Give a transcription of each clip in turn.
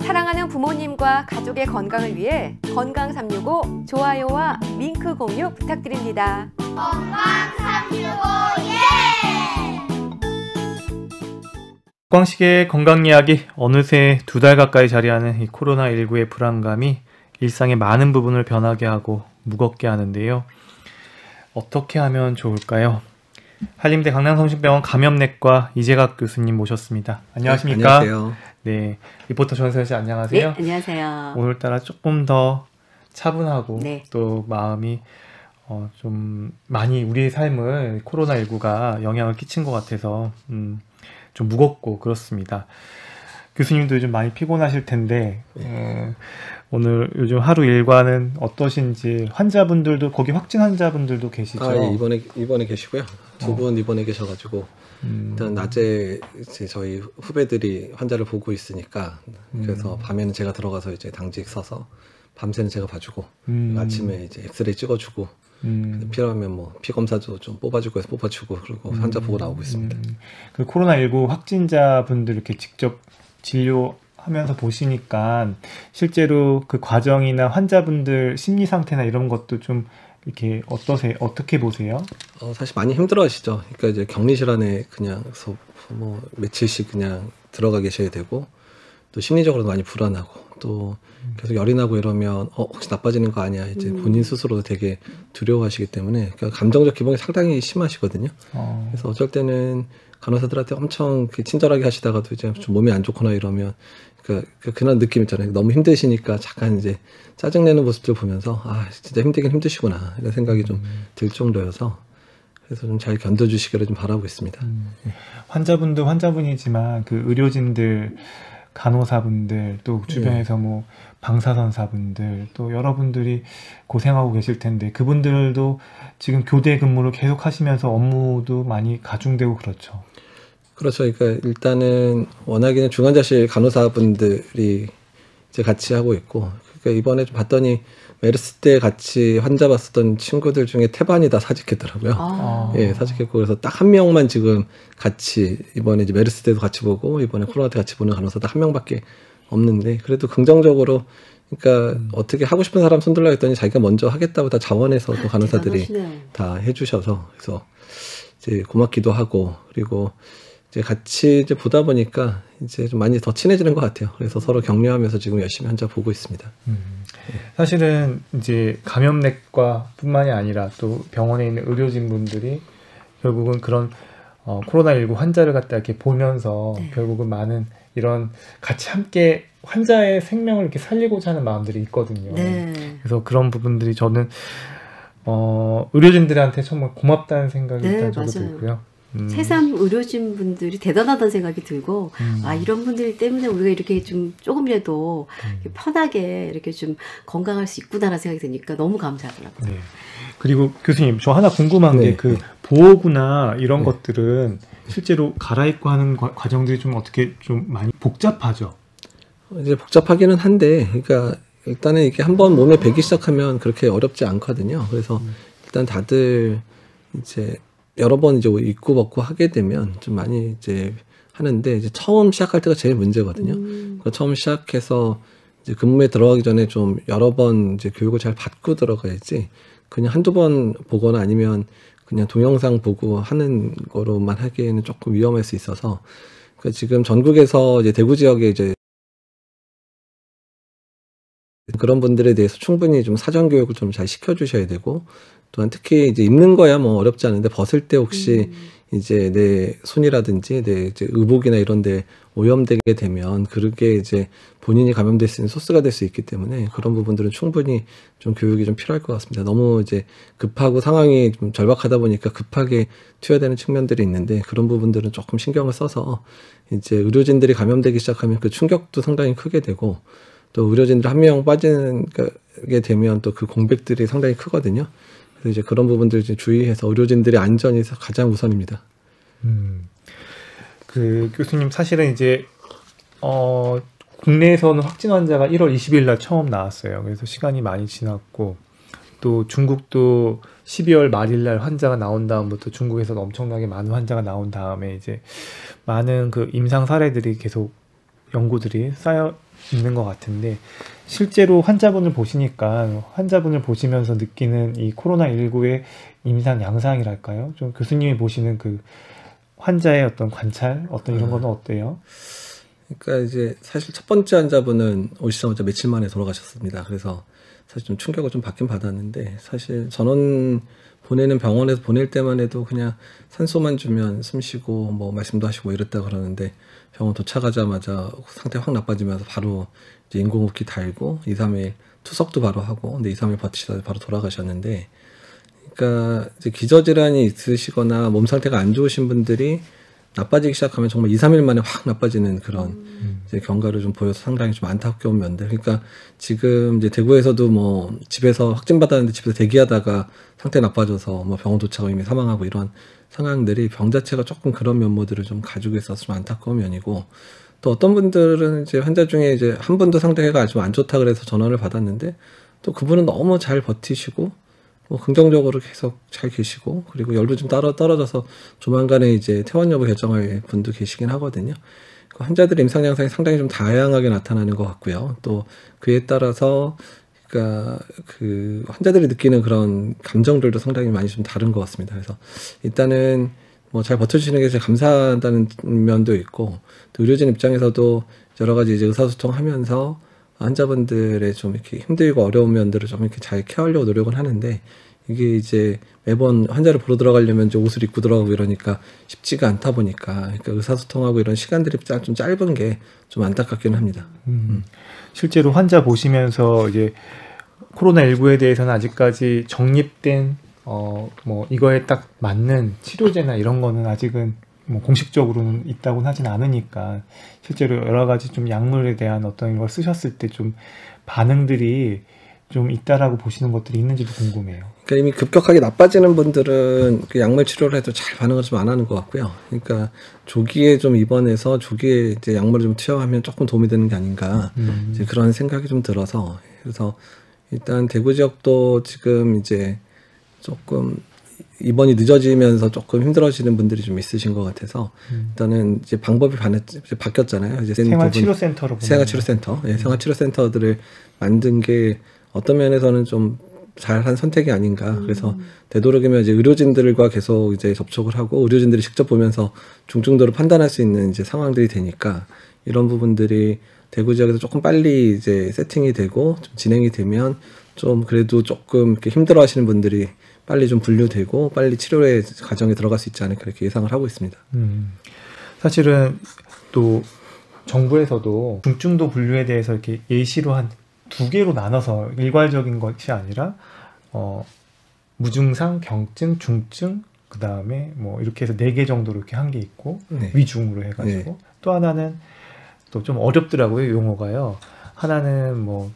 사랑하는 부모님과 가족의 건강을 위해 건강 365 좋아요와 링크 공유 부탁드립니다. 건강 365 예! 건강식의 건강 이야기, 어느새 2달 가까이 자리하는 이 코로나19의 불안감이 일상의 많은 부분을 변하게 하고 무겁게 하는데요. 어떻게 하면 좋을까요? 한림대 강남성심병원 감염내과 이재갑 교수님 모셨습니다. 안녕하십니까? 안녕하세요. 네, 리포터 전세현 씨 안녕하세요. 네, 안녕하세요. 오늘따라 조금 더 차분하고 네. 또 마음이 좀 많이 우리의 삶을 코로나19가 영향을 끼친 것 같아서 좀 무겁고 그렇습니다. 교수님도 요즘 많이 피곤하실 텐데 오늘 요즘 하루 일과는 어떠신지, 환자분들도 거기 확진 환자분들도 계시죠? 예, 이번에 계시고요. 두 분 입원해 계셔가지고 일단 낮에 이제 저희 후배들이 환자를 보고 있으니까 그래서 밤에는 제가 들어가서 이제 당직 서서 밤새는 제가 봐주고 아침에 이제 엑스레이 찍어주고 필요하면 뭐 피 검사도 좀 뽑아주고 해서 뽑아주고 그리고 환자 보고 나오고 있습니다. 그 코로나19 확진자분들 이렇게 직접 진료하면서 보시니까 실제로 그 과정이나 환자분들 심리 상태나 이런 것도 좀 이렇게 어떠세요? 어떻게 보세요? 사실 많이 힘들어하시죠. 그러니까 이제 격리실 안에 그냥 뭐 며칠씩 그냥 들어가 계셔야 되고 또 심리적으로도 많이 불안하고 또 계속 열이 나고 이러면 혹시 나빠지는 거 아니야, 이제 본인 스스로도 되게 두려워하시기 때문에 그러니까 감정적 기복이 상당히 심하시거든요. 그래서 어쩔 때는 간호사들한테 엄청 친절하게 하시다가도 이제 좀 몸이 안 좋거나 이러면 그런 느낌 있잖아요. 너무 힘드시니까 잠깐 이제 짜증내는 모습들 보면서 진짜 힘들긴 힘드시구나 이런 생각이 좀 들 정도여서 그래서 좀 잘 견뎌주시기를 좀 바라고 있습니다. 환자분도 환자분이지만 그 의료진들, 간호사분들, 또 주변에서 뭐 방사선사분들, 또 여러분들이 고생하고 계실 텐데 그분들도 지금 교대 근무를 계속 하시면서 업무도 많이 가중되고 그렇죠. 그렇죠. 그러니까 일단은 워낙에는 중환자실 간호사분들이 이제 같이 하고 있고, 그러니까 이번에 좀 봤더니 메르스 때 같이 환자 봤었던 친구들 중에 태반이 다 사직했더라고요. 예, 사직했고 그래서 딱 한 명만 지금 같이 이번에 이제 메르스 때도 같이 보고 이번에 코로나 때 같이 보는 간호사 딱 한 명밖에 없는데 그래도 긍정적으로 그러니까 어떻게 하고 싶은 사람 손들라 했더니 자기가 먼저 하겠다고 다 자원해서 또 간호사들이 대단하시네요. 다 해주셔서 그래서 이제 고맙기도 하고 그리고 이제 같이 이제 보다 보니까 이제 좀 많이 더 친해지는 것 같아요. 그래서 서로 격려하면서 지금 열심히 환자 보고 있습니다. 사실은 이제 감염내과뿐만이 아니라 또 병원에 있는 의료진분들이 결국은 그런 코로나19 환자를 갖다 이렇게 보면서 결국은 많은 이런 같이 함께 환자의 생명을 이렇게 살리고자 하는 마음들이 있거든요. 네. 그래서 그런 부분들이 저는 의료진들한테 정말 고맙다는 생각이 네, 일단 저도 맞아요. 들고요. 새삼 의료진 분들이 대단하다는 생각이 들고 이런 분들 때문에 우리가 이렇게 좀 조금이라도 편하게 이렇게 좀 건강할 수 있구나라는 생각이 드니까 너무 감사하더라고요. 네. 그리고 교수님, 저 하나 궁금한 네. 게 그 보호구나 이런 것들은 실제로 갈아입고 하는 과정들이 좀 어떻게 좀 많이 복잡하죠? 이제 복잡하기는 한데, 그러니까 일단은 이게 한번 몸에 배기 시작하면 그렇게 어렵지 않거든요. 그래서 일단 다들 이제 여러 번 이제 입고 벗고 하게 되면 좀 많이 이제 하는데 이제 처음 시작할 때가 제일 문제거든요. 그러니까 처음 시작해서 이제 근무에 들어가기 전에 좀 여러 번 이제 교육을 잘 받고 들어가야지 그냥 한두 번 보거나 아니면 그냥 동영상 보고 하는 거로만 하기에는 조금 위험할 수 있어서 그러니까 지금 전국에서 이제 대구 지역에 이제 그런 분들에 대해서 충분히 좀 사전 교육을 좀 잘 시켜주셔야 되고 또한 특히 이제 입는 거야 뭐 어렵지 않은데 벗을 때 혹시 이제 내 손이라든지 내 이제 의복이나 이런 데 오염되게 되면 그게 이제 본인이 감염될 수 있는 소스가 될 수 있기 때문에 그런 부분들은 충분히 좀 교육이 좀 필요할 것 같습니다. 너무 이제 급하고 상황이 좀 절박하다 보니까 급하게 튀어야 되는 측면들이 있는데 그런 부분들은 조금 신경을 써서 이제 의료진들이 감염되기 시작하면 그 충격도 상당히 크게 되고 또 의료진들 한 명 빠지게 되면 또 그 공백들이 상당히 크거든요. 그래서 이제 그런 부분들 이제 주의해서 의료진들의 안전이 가장 우선입니다. 그 교수님 사실은 이제 국내에서는 확진 환자가 1월 20일 날 처음 나왔어요. 그래서 시간이 많이 지났고 또 중국도 12월 말일 날 환자가 나온 다음부터 중국에서는 엄청나게 많은 환자가 나온 다음에 이제 많은 그 임상 사례들이 계속 연구들이 있는 것 같은데 실제로 환자분을 보시니까 환자분을 보시면서 느끼는 이 코로나19의 임상 양상이랄까요? 좀 교수님이 보시는 그 환자의 어떤 관찰 어떤 이런 거는 어때요? 그러니까 이제 사실 첫 번째 환자분은 오시자마자 며칠 만에 돌아가셨습니다. 그래서 사실 좀 충격을 좀 받긴 받았는데 사실 전원 보내는 병원에서 보낼 때만 해도 그냥 산소만 주면 숨 쉬고 뭐 말씀도 하시고 이랬다 그러는데 병원 도착하자마자 상태 확 나빠지면서 바로 이제 인공호흡기 달고 2, 3일 투석도 바로 하고 근데 2, 3일 버티시다 바로 돌아가셨는데 그러니까 이제 기저질환이 있으시거나 몸 상태가 안 좋으신 분들이 나빠지기 시작하면 정말 2, 3일 만에 확 나빠지는 그런 이제 경과를 좀 보여서 상당히 좀 안타까운 면들. 그러니까 지금 이제 대구에서도 뭐 집에서 확진받았는데 집에서 대기하다가 상태 나빠져서 뭐 병원 도착하고 이미 사망하고 이런 상황들이 병 자체가 조금 그런 면모들을 좀 가지고 있어서 좀 안타까운 면이고 또 어떤 분들은 이제 환자 중에 이제 한 분도 상태가 좀 안 좋다 그래서 전화를 받았는데 또 그분은 너무 잘 버티시고 뭐 긍정적으로 계속 잘 계시고 그리고 열도 좀 떨어져서 조만간에 이제 퇴원 여부 결정할 분도 계시긴 하거든요. 그 환자들의 임상 양상이 상당히 좀 다양하게 나타나는 것 같고요. 또 그에 따라서 그러니까 그 환자들이 느끼는 그런 감정들도 상당히 많이 좀 다른 것 같습니다. 그래서 일단은 뭐 잘 버텨주시는 게 제가 감사하다는 면도 있고 또 의료진 입장에서도 여러 가지 이제 의사소통하면서 환자분들의 좀 이렇게 힘들고 어려운 면들을 좀 이렇게 잘 케어하려고 노력은 하는데 이게 이제 매번 환자를 보러 들어가려면 이제 옷을 입고 들어가고 이러니까 쉽지가 않다 보니까 그러니까 의사소통하고 이런 시간들이 좀 짧은 게 좀 안타깝기는 합니다. 실제로 환자 보시면서 이제 코로나19에 대해서는 아직까지 정립된 뭐 이거에 딱 맞는 치료제나 이런 거는 아직은 뭐 공식적으로는 있다고는 하진 않으니까 실제로 여러 가지 좀 약물에 대한 어떤 걸 쓰셨을 때 좀 반응들이 좀 있다라고 보시는 것들이 있는지도 궁금해요. 그러니까 이미 급격하게 나빠지는 분들은 그 약물 치료를 해도 잘 반응을 좀 안 하는 것 같고요. 그러니까 조기에 좀 입원해서 조기에 이제 약물을 좀 투여하면 조금 도움이 되는 게 아닌가 이제 그런 생각이 좀 들어서 그래서 일단 대구 지역도 지금 이제 조금 입원이 늦어지면서 조금 힘들어지는 분들이 좀 있으신 것 같아서 일단은 이제 방법이 바뀌었잖아요. 이제 생활치료센터로 생활치료센터, 예, 생활치료센터들을 만든 게 어떤 면에서는 좀 잘한 선택이 아닌가. 그래서 되도록이면 이제 의료진들과 계속 이제 접촉을 하고 의료진들이 직접 보면서 중증도를 판단할 수 있는 이제 상황들이 되니까 이런 부분들이 대구 지역에서 조금 빨리 이제 세팅이 되고 좀 진행이 되면 좀 그래도 조금 이렇게 힘들어하시는 분들이 빨리 좀 분류되고 빨리 치료의 과정에 들어갈 수 있지 않을까 이렇게 예상을 하고 있습니다. 사실은 또 정부에서도 중증도 분류에 대해서 이렇게 예시로 한 2개로 나눠서 일괄적인 것이 아니라 무증상, 경증, 중증 그 다음에 뭐 이렇게 해서 4개 정도로 이렇게 한 게 있고 네. 위중으로 해가지고 네. 또 하나는 또 좀 어렵더라고요 용어가요. 하나는 뭐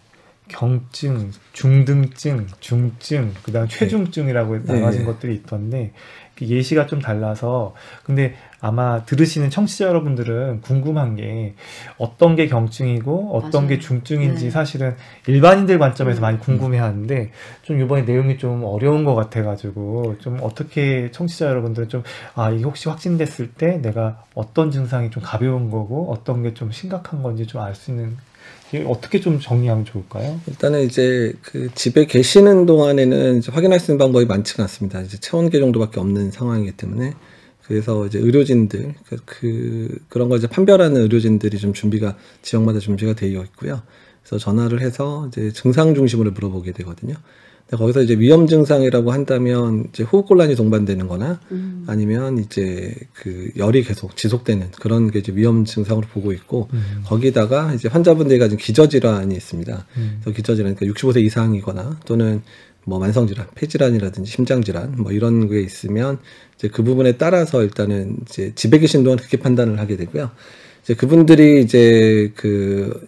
경증, 중등증, 중증, 그 다음 최중증이라고 나눠진 것들이 있던데 예시가 좀 달라서 근데 아마 들으시는 청취자 여러분들은 궁금한 게 어떤 게 경증이고 어떤 맞아요. 게 중증인지 네. 사실은 일반인들 관점에서 많이 궁금해하는데 좀 이번에 내용이 좀 어려운 것 같아가지고 좀 어떻게 청취자 여러분들은 좀 이게 혹시 확진됐을 때 내가 어떤 증상이 좀 가벼운 거고 어떤 게 좀 심각한 건지 좀 알 수 있는 어떻게 좀 정리하면 좋을까요? 일단은 이제 그 집에 계시는 동안에는 이제 확인할 수 있는 방법이 많지가 않습니다. 이제 체온계 정도밖에 없는 상황이기 때문에 그래서 이제 의료진들 그런 걸 이제 판별하는 의료진들이 좀 지역마다 준비가 되어 있고요. 그래서 전화를 해서 이제 증상 중심으로 물어보게 되거든요. 거기서 이제 위험 증상이라고 한다면 이제 호흡곤란이 동반되는 거나 아니면 이제 그 열이 계속 지속되는 그런 게 이제 위험 증상으로 보고 있고 거기다가 이제 환자분들이 가진 기저질환이 있습니다. 그래서 기저질환, 그러니까 65세 이상이거나 또는 뭐 만성질환, 폐질환이라든지 심장질환 뭐 이런 게 있으면 이제 그 부분에 따라서 일단은 이제 집에 계신 동안 그렇게 판단을 하게 되고요. 이제 그분들이 이제 그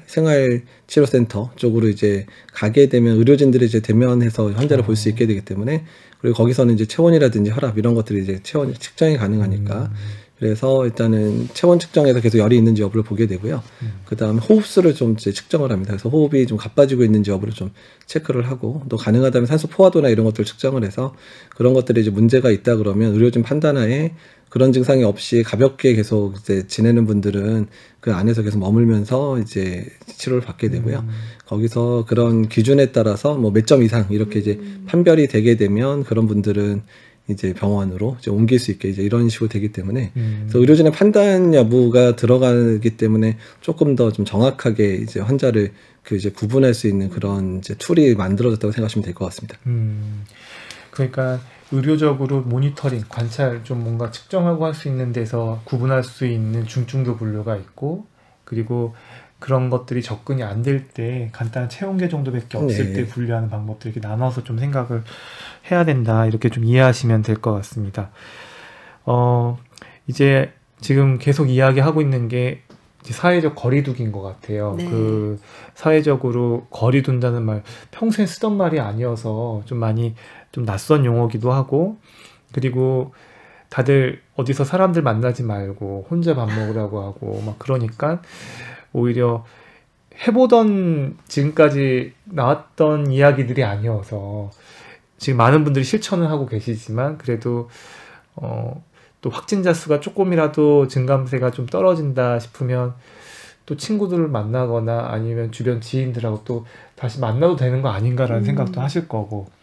생활치료센터 쪽으로 이제 가게 되면 의료진들이 이제 대면해서 환자를 볼 수 있게 되기 때문에 그리고 거기서는 이제 체온이라든지 혈압 이런 것들이 이제 체온 측정이 가능하니까 그래서 일단은 체온 측정에서 계속 열이 있는지 여부를 보게 되고요. 그 다음에 호흡수를 좀 이제 측정을 합니다. 그래서 호흡이 좀 가빠지고 있는지 여부를 좀 체크를 하고 또 가능하다면 산소 포화도나 이런 것들을 측정을 해서 그런 것들이 이제 문제가 있다 그러면 의료진 판단하에 그런 증상이 없이 가볍게 계속 이제 지내는 분들은 그 안에서 계속 머물면서 이제 치료를 받게 되고요. 거기서 그런 기준에 따라서 뭐 몇 점 이상 이렇게 이제 판별이 되게 되면 그런 분들은 이제 병원으로 이제 옮길 수 있게 이제 이런 식으로 되기 때문에 그래서 의료진의 판단 여부가 들어가기 때문에 조금 더 좀 정확하게 이제 환자를 그 이제 구분할 수 있는 그런 이제 툴이 만들어졌다고 생각하시면 될 것 같습니다. 그러니까 의료적으로 모니터링, 관찰 좀 뭔가 측정하고 할 수 있는 데서 구분할 수 있는 중증도 분류가 있고 그리고 그런 것들이 접근이 안 될 때 간단한 체온계 정도밖에 없을 때 분류하는 방법들 이렇게 나눠서 좀 생각을 해야 된다 이렇게 좀 이해하시면 될 것 같습니다. 이제 지금 계속 이야기하고 있는 게 이제 사회적 거리두기인 것 같아요. 네. 그 사회적으로 거리 둔다는 말 평소에 쓰던 말이 아니어서 좀 많이 좀 낯선 용어기도 하고 그리고 다들 어디서 사람들 만나지 말고 혼자 밥 먹으라고 하고 막 그러니까 오히려 해보던 지금까지 나왔던 이야기들이 아니어서 지금 많은 분들이 실천을 하고 계시지만 그래도 또 확진자 수가 조금이라도 증감세가 좀 떨어진다 싶으면 또 친구들을 만나거나 아니면 주변 지인들하고 또 다시 만나도 되는 거 아닌가라는 생각도 하실 거고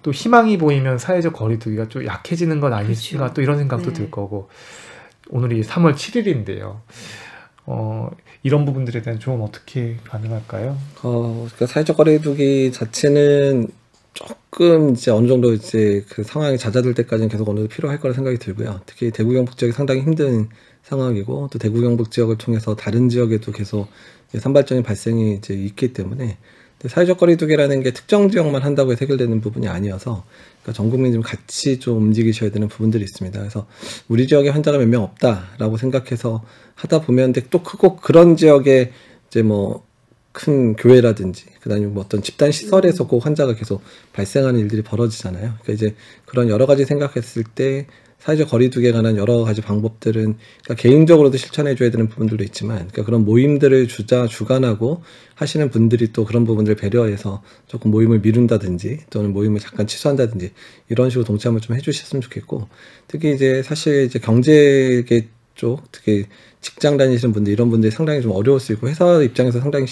또 희망이 보이면 사회적 거리두기가 좀 약해지는 건 아닐까 그렇죠. 또 이런 생각도 네. 들 거고 오늘이 3월 7일인데요. 이런 부분들에 대한 조언 어떻게 가능할까요? 그러니까 사회적 거리두기 자체는 조금 이제 어느 정도 이제 그 상황이 잦아들 때까지는 계속 어느 정도 필요할 거라 생각이 들고요. 특히 대구 경북 지역이 상당히 힘든 상황이고 또 대구 경북 지역을 통해서 다른 지역에도 계속 산발적인 발생이 이제 있기 때문에 사회적 거리두기라는 게 특정 지역만 한다고 해서 해결되는 부분이 아니어서 그러니까 전 국민이 좀 같이 좀 움직이셔야 되는 부분들이 있습니다. 그래서 우리 지역에 환자가 몇 명 없다라고 생각해서 하다 보면 또 크고 그런 지역에 이제 뭐 큰 교회라든지 그다음에 뭐 어떤 집단 시설에서 그 환자가 계속 발생하는 일들이 벌어지잖아요. 그러니까 이제 그런 여러 가지 생각했을 때 사회적 거리두기에 관한 여러 가지 방법들은 그러니까 개인적으로도 실천해 줘야 되는 부분들도 있지만 그러니까 그런 모임들을 주관하고 하시는 분들이 또 그런 부분들을 배려해서 조금 모임을 미룬다든지 또는 모임을 잠깐 취소한다든지 이런 식으로 동참을 좀 해주셨으면 좋겠고 특히 이제 사실 이제 경제계 쪽 특히 직장 다니시는 분들 이런 분들이 상당히 좀 어려울 수 있고 회사 입장에서 상당히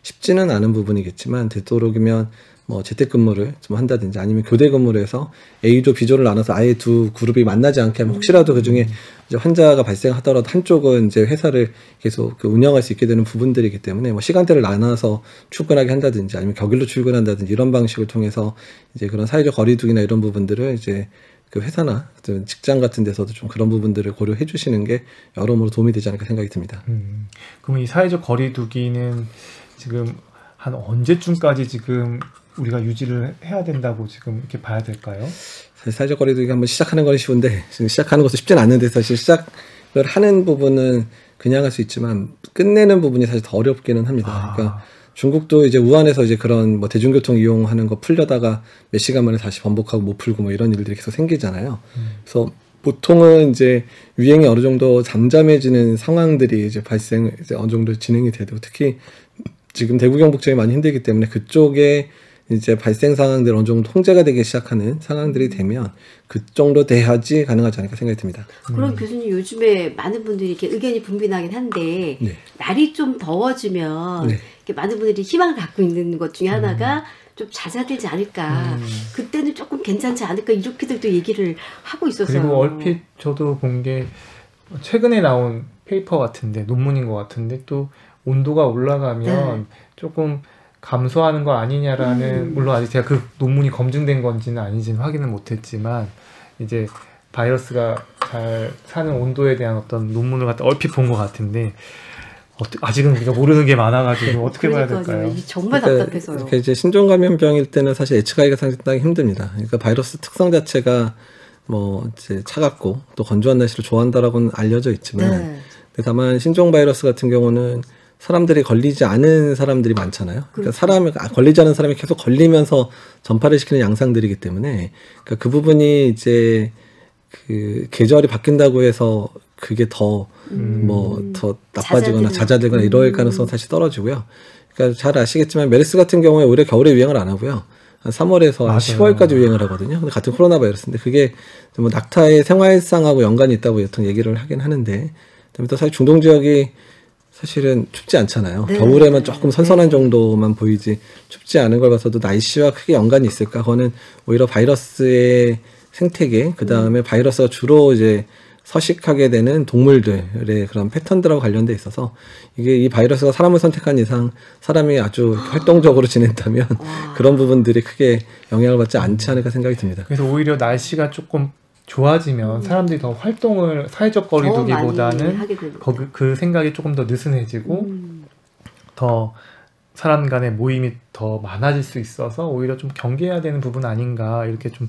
쉽지는 않은 부분이겠지만 되도록이면 뭐 재택근무를 좀 한다든지 아니면 교대근무를 해서 A조, B조를 나눠서 아예 두 그룹이 만나지 않게 하면 혹시라도 그 중에 이제 환자가 발생하더라도 한쪽은 이제 회사를 계속 운영할 수 있게 되는 부분들이기 때문에 뭐 시간대를 나눠서 출근하게 한다든지 아니면 격일로 출근한다든지 이런 방식을 통해서 이제 그런 사회적 거리두기나 이런 부분들을 이제 그 회사나 직장 같은 데서도 좀 그런 부분들을 고려해 주시는 게 여러모로 도움이 되지 않을까 생각이 듭니다. 그럼 이 사회적 거리두기는 지금 한 언제쯤까지 지금 우리가 유지를 해야 된다고 지금 이렇게 봐야 될까요? 사실 사회적 거리두기 한번 시작하는 건 쉬운데 지금 시작하는 것도 쉽진 않은데 사실 시작을 하는 부분은 그냥 할 수 있지만 끝내는 부분이 사실 더 어렵기는 합니다. 그러니까 중국도 이제 우한에서 이제 그런 뭐 대중교통 이용하는 거 풀려다가 몇 시간 만에 다시 번복하고 못 풀고 뭐 이런 일들이 계속 생기잖아요. 그래서 보통은 이제 유행이 어느 정도 잠잠해지는 상황들이 이제 이제 어느 정도 진행이 되고 특히 지금 대구 경북 지역이 많이 힘들기 때문에 그쪽에 이제 발생 상황들이 어느 정도 통제가 되기 시작하는 상황들이 되면 그 정도 돼야지 가능하지 않을까 생각이 듭니다. 그럼 교수님 요즘에 많은 분들이 이렇게 의견이 분분하긴 한데 네. 날이 좀 더워지면 네. 이렇게 많은 분들이 희망을 갖고 있는 것 중에 하나가 좀 잦아들지 않을까. 그때는 조금 괜찮지 않을까 이렇게들 또 얘기를 하고 있었어요. 그리고 얼핏 저도 본 게 최근에 나온 페이퍼 같은데 논문인 것 같은데 또 온도가 올라가면 조금 감소하는 거 아니냐라는 물론 아직 제가 그 논문이 검증된 건지는 아닌지는 확인을 못했지만 이제 바이러스가 잘 사는 온도에 대한 어떤 논문을 갖다 얼핏 본 것 같은데 아직은 우리가 모르는 게 많아가지고 어떻게 봐야 될까요? 이게 정말 그러니까 답답해서요. 이렇게 이제 신종 감염병일 때는 사실 예측하기가 상당히 힘듭니다. 그러니까 바이러스 특성 자체가 뭐 이제 차갑고 또 건조한 날씨를 좋아한다라고는 알려져 있지만 근데 다만 신종 바이러스 같은 경우는 사람들이 걸리지 않은 사람들이 많잖아요. 그러니까 걸리지 않은 사람이 계속 걸리면서 전파를 시키는 양상들이기 때문에 그러니까 그 부분이 이제 그 계절이 바뀐다고 해서 그게 더 더 나빠지거나 잦아들거나 이럴 가능성은 사실 떨어지고요. 그러니까 잘 아시겠지만 메르스 같은 경우에 오히려 겨울에 유행을 안 하고요. 한 3월에서 한 맞아요. 10월까지 유행을 하거든요. 근데 같은 코로나 바이러스인데 그게 뭐 낙타의 생활상하고 연관이 있다고 여튼 얘기를 하긴 하는데, 그다음에 또 사실 중동 지역이 사실은 춥지 않잖아요. 네. 겨울에만 조금 선선한 네. 정도만 보이지 춥지 않은 걸 봐서도 날씨와 크게 연관이 있을까? 그거는 오히려 바이러스의 생태계, 그 다음에 바이러스가 주로 이제 서식하게 되는 동물들의 그런 패턴들하고 관련돼 있어서, 이게 이 바이러스가 사람을 선택한 이상 사람이 아주 활동적으로 지낸다면 그런 부분들이 크게 영향을 받지 않지 않을까 생각이 듭니다. 그래서 오히려 날씨가 조금 좋아지면 사람들이 더 활동을, 사회적 거리두기보다는 하게 되는 그 생각이 조금 더 느슨해지고 더 사람 간의 모임이 더 많아질 수 있어서 오히려 좀 경계해야 되는 부분 아닌가, 이렇게 좀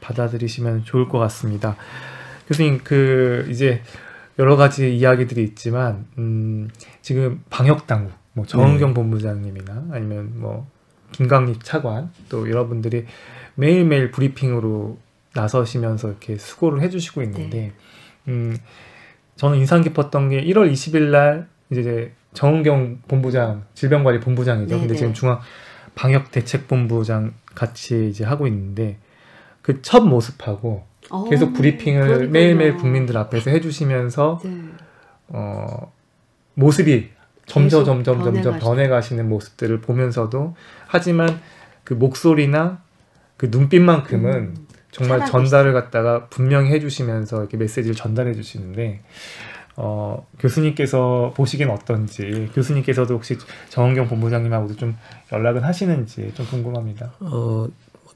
받아들이시면 좋을 것 같습니다. 교수님, 이제 여러 가지 이야기들이 있지만 지금 방역 당국, 뭐 정은경 본부장님이나 아니면 뭐 김광립 차관, 또 여러분들이 매일매일 브리핑으로 나서시면서 이렇게 수고를 해주시고 있는데, 저는 인상 깊었던 게 1월 20일 날 이제 정은경 본부장, 질병관리본부장이죠. 근데 지금 중앙 방역대책본부장 같이 이제 하고 있는데, 그 첫 모습하고 계속 브리핑을 그러니까요. 매일매일 국민들 앞에서 해주시면서 네. 모습이 점점 변해가시고. 변해가시는 모습들을 보면서도, 하지만 그 목소리나 그 눈빛만큼은 정말 살아계시죠. 전달을 갖다가 분명히 해주시면서 이렇게 메시지를 전달해 주시는데, 교수님께서 보시기엔 어떤지, 교수님께서도 혹시 정은경 본부장님하고도 좀 연락은 하시는지 좀 궁금합니다.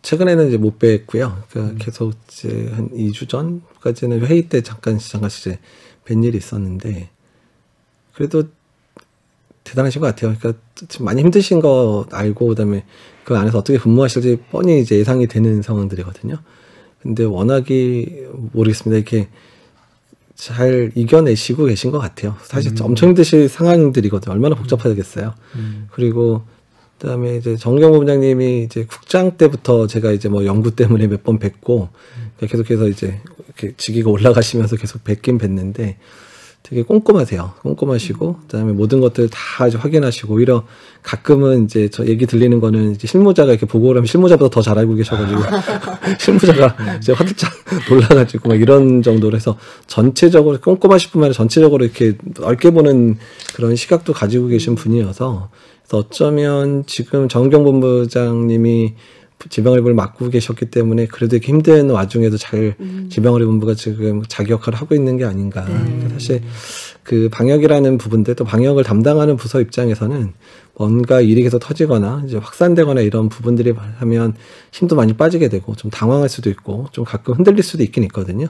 최근에는 이제 못 뵀고요. 그러니까 계속 이제 한 2주 전까지는 회의 때 잠깐 이제 뵌 일이 있었는데, 그래도 대단하신 것 같아요. 그러니까 지금 많이 힘드신 거 알고, 그다음에 그 안에서 어떻게 근무하실지 뻔히 이제 예상이 되는 상황들이거든요. 근데 워낙이 모르겠습니다. 이렇게 잘 이겨내시고 계신 것 같아요. 사실 엄청 힘드실 상황들이거든요. 얼마나 복잡하겠어요. 그리고 그다음에 이제 정경 본부장님이 이제 국장 때부터 제가 이제 뭐 연구 때문에 몇 번 뵙고 계속해서 이제 이렇게 직위가 올라가시면서 계속 뵙긴 뵀는데, 되게 꼼꼼하세요. 꼼꼼하시고, 그다음에 모든 것들 다 이제 확인하시고, 오히려 가끔은 이제 저 얘기 들리는 거는 이제 실무자가 이렇게 보고를 하면 실무자보다 더 잘 알고 계셔가지고 실무자가 이제 화들짝 놀라가지고 막 이런 정도로 해서, 전체적으로 꼼꼼하실 뿐만 아니라 전체적으로 이렇게 넓게 보는 그런 시각도 가지고 계신 분이어서, 그래서 어쩌면 지금 정경 본부장님이 질병관리본부를 맡고 계셨기 때문에 그래도 이렇게 힘든 와중에도 잘 질병관리본부가 지금 자기 역할을 하고 있는 게 아닌가. 그러니까 사실 그 방역이라는 부분들, 또 방역을 담당하는 부서 입장에서는 뭔가 일이 계속 터지거나 이제 확산되거나 이런 부분들이 하면 힘도 많이 빠지게 되고 좀 당황할 수도 있고 좀 가끔 흔들릴 수도 있긴 있거든요.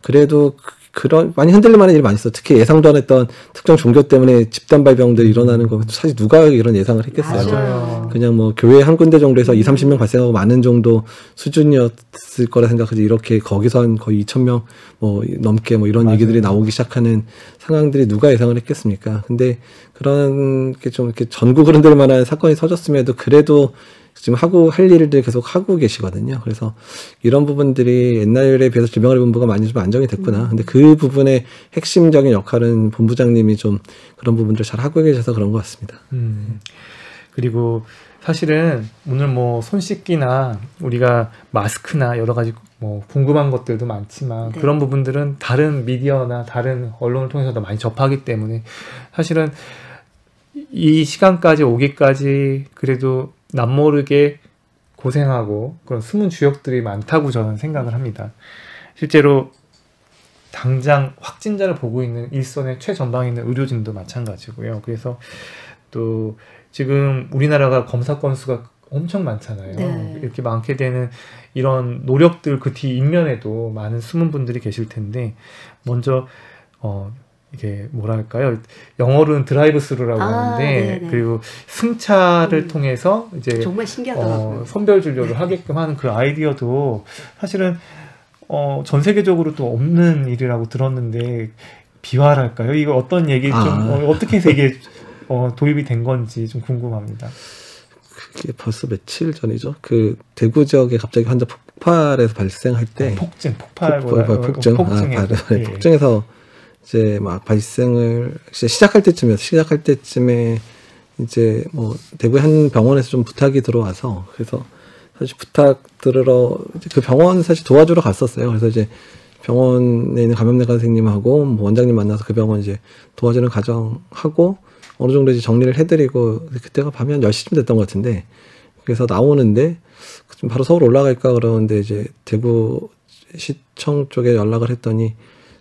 그래도 그런 많이 흔들릴 만한 일이 많이 있어. 특히 예상도 안 했던 특정 종교 때문에 집단 발병들이 일어나는 거, 사실 누가 이런 예상을 했겠어요. 맞아요. 그냥 뭐 교회 한 군데 정도에서 20-30명 발생하고 많은 정도 수준이었을 거라 생각하지, 이렇게 거기서 한 거의 2,000명 뭐 넘게 뭐 이런 얘기들이 나오기 시작하는 상황들이 누가 예상을 했겠습니까? 근데 그런 게 좀 이렇게 전국을 흔들 만한 사건이 터졌음에도 그래도 지금 할 일들 계속 하고 계시거든요. 그래서 이런 부분들이 옛날에 비해서 질병관리본부가 많이 좀 안정이 됐구나. 근데 그 부분의 핵심적인 역할은 본부장님이 좀 그런 부분들을 잘 하고 계셔서 그런 것 같습니다. 그리고 사실은 오늘 뭐 손 씻기나 우리가 마스크나 여러 가지 뭐 궁금한 것들도 많지만, 네. 그런 부분들은 다른 미디어나 다른 언론을 통해서도 많이 접하기 때문에 사실은 이 시간까지 오기까지 그래도 남모르게 고생하고 그런 숨은 주역들이 많다고 저는 생각을 합니다. 실제로 당장 확진자를 보고 있는 일선의 최전방에 있는 의료진도 마찬가지고요. 그래서 또 지금 우리나라가 검사 건수가 엄청 많잖아요. 네. 이렇게 많게 되는 이런 노력들 그 뒤 인면에도 많은 숨은 분들이 계실 텐데, 먼저 이게 뭐랄까요? 영어로는 드라이브 스루라고 하는데, 네네. 그리고 승차를 통해서 이제 정말 신기하더라고요. 선별 진료를 하게끔 하는 그 아이디어도 사실은 전 세계적으로 또 없는 일이라고 들었는데, 비화랄까요? 이거 어떤 얘기 좀 어떻게 해서 이게 도입이 된 건지 좀 궁금합니다. 그게 벌써 며칠 전이죠. 그 대구 지역에 갑자기 환자 폭발해서 발생할 때 폭증해서 이제 막 발생을 시작할 때쯤에 이제 뭐 대구 한 병원에서 좀 부탁이 들어와서, 그래서 사실 부탁 들으러 그 병원 사실 도와주러 갔었어요. 그래서 이제 병원에 있는 감염내과 선생님하고 뭐 원장님 만나서 그 병원 이제 도와주는 과정하고 어느 정도 이제 정리를 해드리고 그때가 밤에 한 10시쯤 됐던 것 같은데 그래서 나오는데 바로 서울 올라갈까 그러는데 이제 대구시청 쪽에 연락을 했더니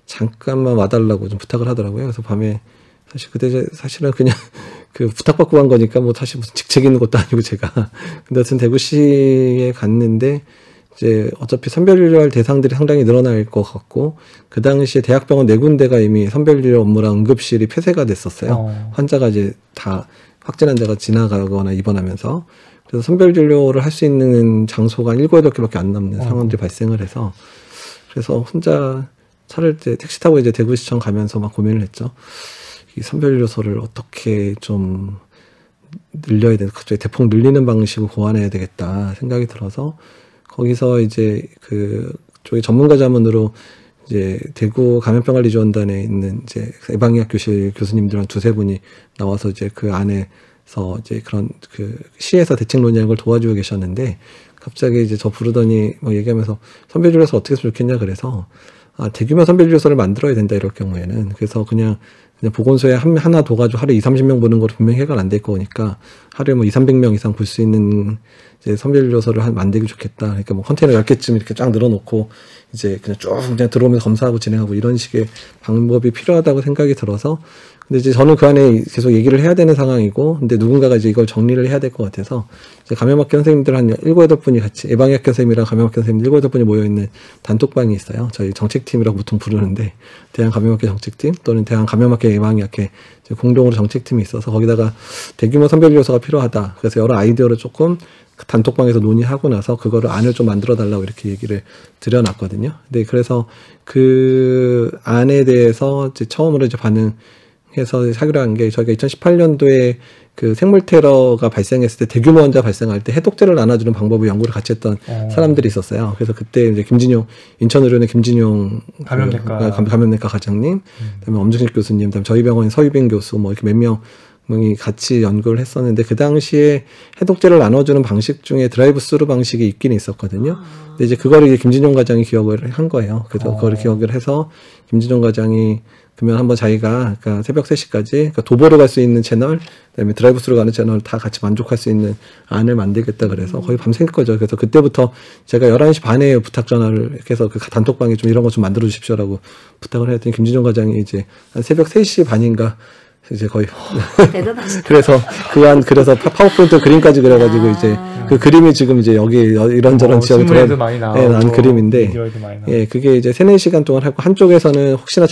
잠깐만 와달라고 좀 부탁을 하더라고요. 그래서 밤에 사실 그때 이제 사실은 그냥 그 부탁받고 간 거니까 뭐 사실 무슨 직책 있는 것도 아니고 제가 근데 하여튼 대구시에 갔는데 이제 어차피 선별진료할 대상들이 상당히 늘어날 것 같고 그 당시에 대학병원 4군데가 이미 선별진료 업무랑 응급실이 폐쇄가 됐었어요. 환자가 이제 다 확진한 데가 지나가거나 입원하면서 그래서 선별진료를 할 수 있는 장소가 한 7, 8개밖에 안 남는 상황들이 발생을 해서 그래서 혼자 차를 때 택시 타고 이제 대구시청 가면서 막 고민을 했죠. 이 선별진료소를 어떻게 좀 늘려야 되나 갑자기 대폭 늘리는 방식으로 고안해야 되겠다 생각이 들어서 거기서 이제 그 쪽에 전문가 자문으로 이제 대구 감염병관리지원단에 있는 이제 예방의학 교실 교수님들 한 2-3분이 나와서 이제 그 안에서 이제 그런 그 시에서 대책 논의하는 걸 도와주고 계셨는데 갑자기 이제 저 부르더니 뭐 얘기하면서 선별진료소 어떻게 했으면 좋겠냐 그래서 대규모 선별진료소를 만들어야 된다 이럴 경우에는 그래서 그냥 보건소에 하나 둬가지고 하루에 20-30명 보는 거로 분명히 해결 안 될 거니까 하루에 뭐 200-300명 이상 볼 수 있는 이제 선별진료소를 만들기 좋겠다. 그러니까 뭐 컨테이너 10개쯤 이렇게 쫙 늘어놓고 이제 그냥 쭉 그냥 들어오면서 검사하고 진행하고 이런 식의 방법이 필요하다고 생각이 들어서 근데 이제 저는 그 안에 계속 얘기를 해야 되는 상황이고 근데 누군가가 이제 이걸 정리를 해야 될 것 같아서 이제 감염학교 선생님들 한 7-8분이 같이 예방의학교 선생님이랑 감염학교 선생님 7-8분이 모여있는 단톡방이 있어요. 저희 정책팀이라고 보통 부르는데 대한감염학회 정책팀 또는 대한감염학회 예방의학회 공동으로 정책팀이 있어서 거기다가 대규모 선별진료소가 필요하다. 그래서 여러 아이디어를 조금 단톡방에서 논의하고 나서 그거를 안을 좀 만들어 달라고 이렇게 얘기를 드려놨거든요. 근데 그래서 그 안에 대해서 이제 처음으로 이제 반응해서 사기로 한 게 저희가 2018년도에 그 생물 테러가 발생했을 때 대규모 환자 발생할 때 해독제를 나눠주는 방법을 연구를 같이 했던 사람들이 있었어요. 그래서 그때 이제 김진용 인천의료원의 김진용 감염내과 과장님, 그다음에 엄중식 교수님, 그다음에 저희 병원 서유빈 교수 뭐 이렇게 몇 명이 같이 연구를 했었는데 그 당시에 해독제를 나눠주는 방식 중에 드라이브 스루 방식이 있긴 있었거든요. 근데 이제 그거를 이제 김진용 과장이 기억을 한 거예요. 그래서 그거를 기억을 해서 김진용 과장이 그러면 한번 자기가 그러니까 새벽 3시까지 그러니까 도보로 갈 수 있는 채널, 그다음에 드라이브 스루 가는 채널 다 같이 만족할 수 있는 안을 만들겠다 그래서 거의 밤샐 거죠. 그래서 그때부터 제가 11시 반에 부탁 전화를 해서 그 단톡방에 좀 이런 거 좀 만들어 주십시오라고 부탁을 했더니 김진용 과장이 이제 한 새벽 3시 반인가 이제 거의 대단하시다. 그래서 파워포인트 그림까지 그려가지고 이제 그 그림이 지금 이제 여기 이런저런 지역에 난 그림인데 예 그게 이제 3-4시간 동안 하고 한쪽에서는 혹시나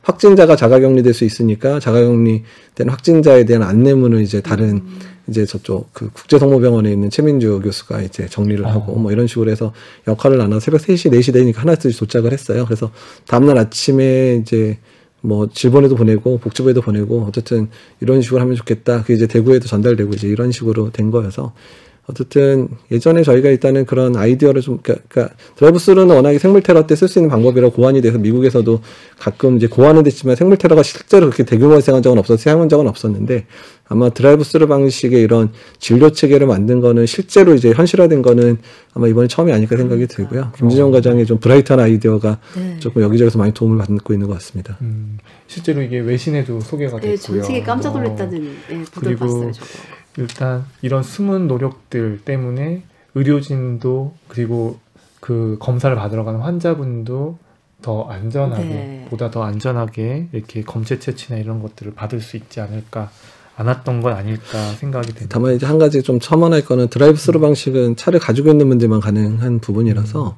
확진자가 자가격리될 수 있으니까 자가격리된 확진자에 대한 안내문을 이제 다른 이제 저쪽 그 국제성모병원에 있는 최민주 교수가 이제 정리를 하고 뭐 이런 식으로 해서 역할을 나눠 새벽 3시, 4시 되니까 하나씩 도착을 했어요. 그래서 다음날 아침에 이제 뭐 질본에도 보내고 복지부에도 보내고 어쨌든 이런 식으로 하면 좋겠다. 그게 이제 대구에도 전달되고 이제 이런 식으로 된 거여서 어쨌든 예전에 저희가 일단은 그런 아이디어를 좀 그러니까 드라이브 스루는 워낙에 생물 테러 때 쓸 수 있는 방법이라고 고안이 돼서 미국에서도 가끔 이제 고안은 됐지만 생물 테러가 실제로 그렇게 대규모 발생한 적은 없어서 사용한 적은 없었는데 아마 드라이브 스루 방식의 이런 진료 체계를 만든 거는 실제로 이제 현실화된 거는 아마 이번이 처음이 아닐까 생각이 들고요. 김진영 과장의 좀 브라이트한 아이디어가 조금 여기저기서 많이 도움을 받고 있는 것 같습니다. 실제로 이게 외신에도 소개가 됐고요. 전 세계 깜짝 놀랐다는 보도를 봤어요. 저거. 일단 이런 숨은 노력들 때문에 의료진도 그리고 그 검사를 받으러 가는 환자분도 더 안전하게 보다 더 안전하게 이렇게 검체 채취나 이런 것들을 받을 수 있지 않았던 건 아닐까 생각이 됩니다. 다만 이제 한 가지 좀 첨언할 거는 드라이브 스루 방식은 차를 가지고 있는 분들만 가능한 부분이라서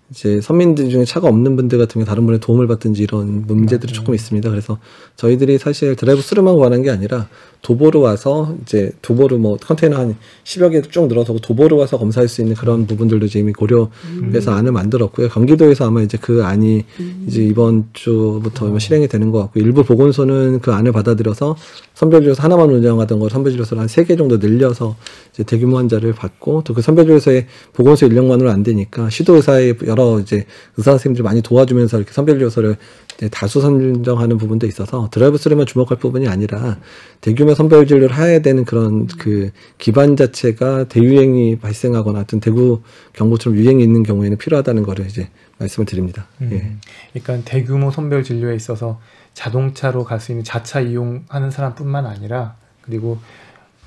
이제 선민들 중에 차가 없는 분들 같은 경우 다른 분의 도움을 받든지 이런 문제들이 조금 있습니다. 그래서 저희들이 사실 드라이브 스루만 구하는 게 아니라 도보로 와서 이제 도보로 뭐 컨테이너 한 10여 개 쭉 늘어서 도보로 와서 검사할 수 있는 그런 부분들도 이제 이미 고려해서 안을 만들었고요. 경기도에서 아마 이제 그 안이 이제 이번 주부터 실행이 되는 것 같고 일부 보건소는 그 안을 받아들여서 선별진료소 하나만 운영하던 걸 선별진료소를 한 3개 정도 늘려서 이제 대규모 환자를 받고 또 그 선별진료소에 보건소 인력만으로 안 되니까 시도의사의 여러 이제 의사 선생님들 많이 도와주면서 이렇게 선별진료소를 이제 다수 선정하는 부분도 있어서 드라이브 스루만 주목할 부분이 아니라 대규모 선별 진료를 해야 되는 그런 그 기반 자체가 대유행이 발생하거나 어떤 대구 경북처럼 유행이 있는 경우에는 필요하다는 거를 이제 말씀을 드립니다. 예. 그러니까 대규모 선별 진료에 있어서 자동차로 갈 수 있는 자차 이용하는 사람뿐만 아니라 그리고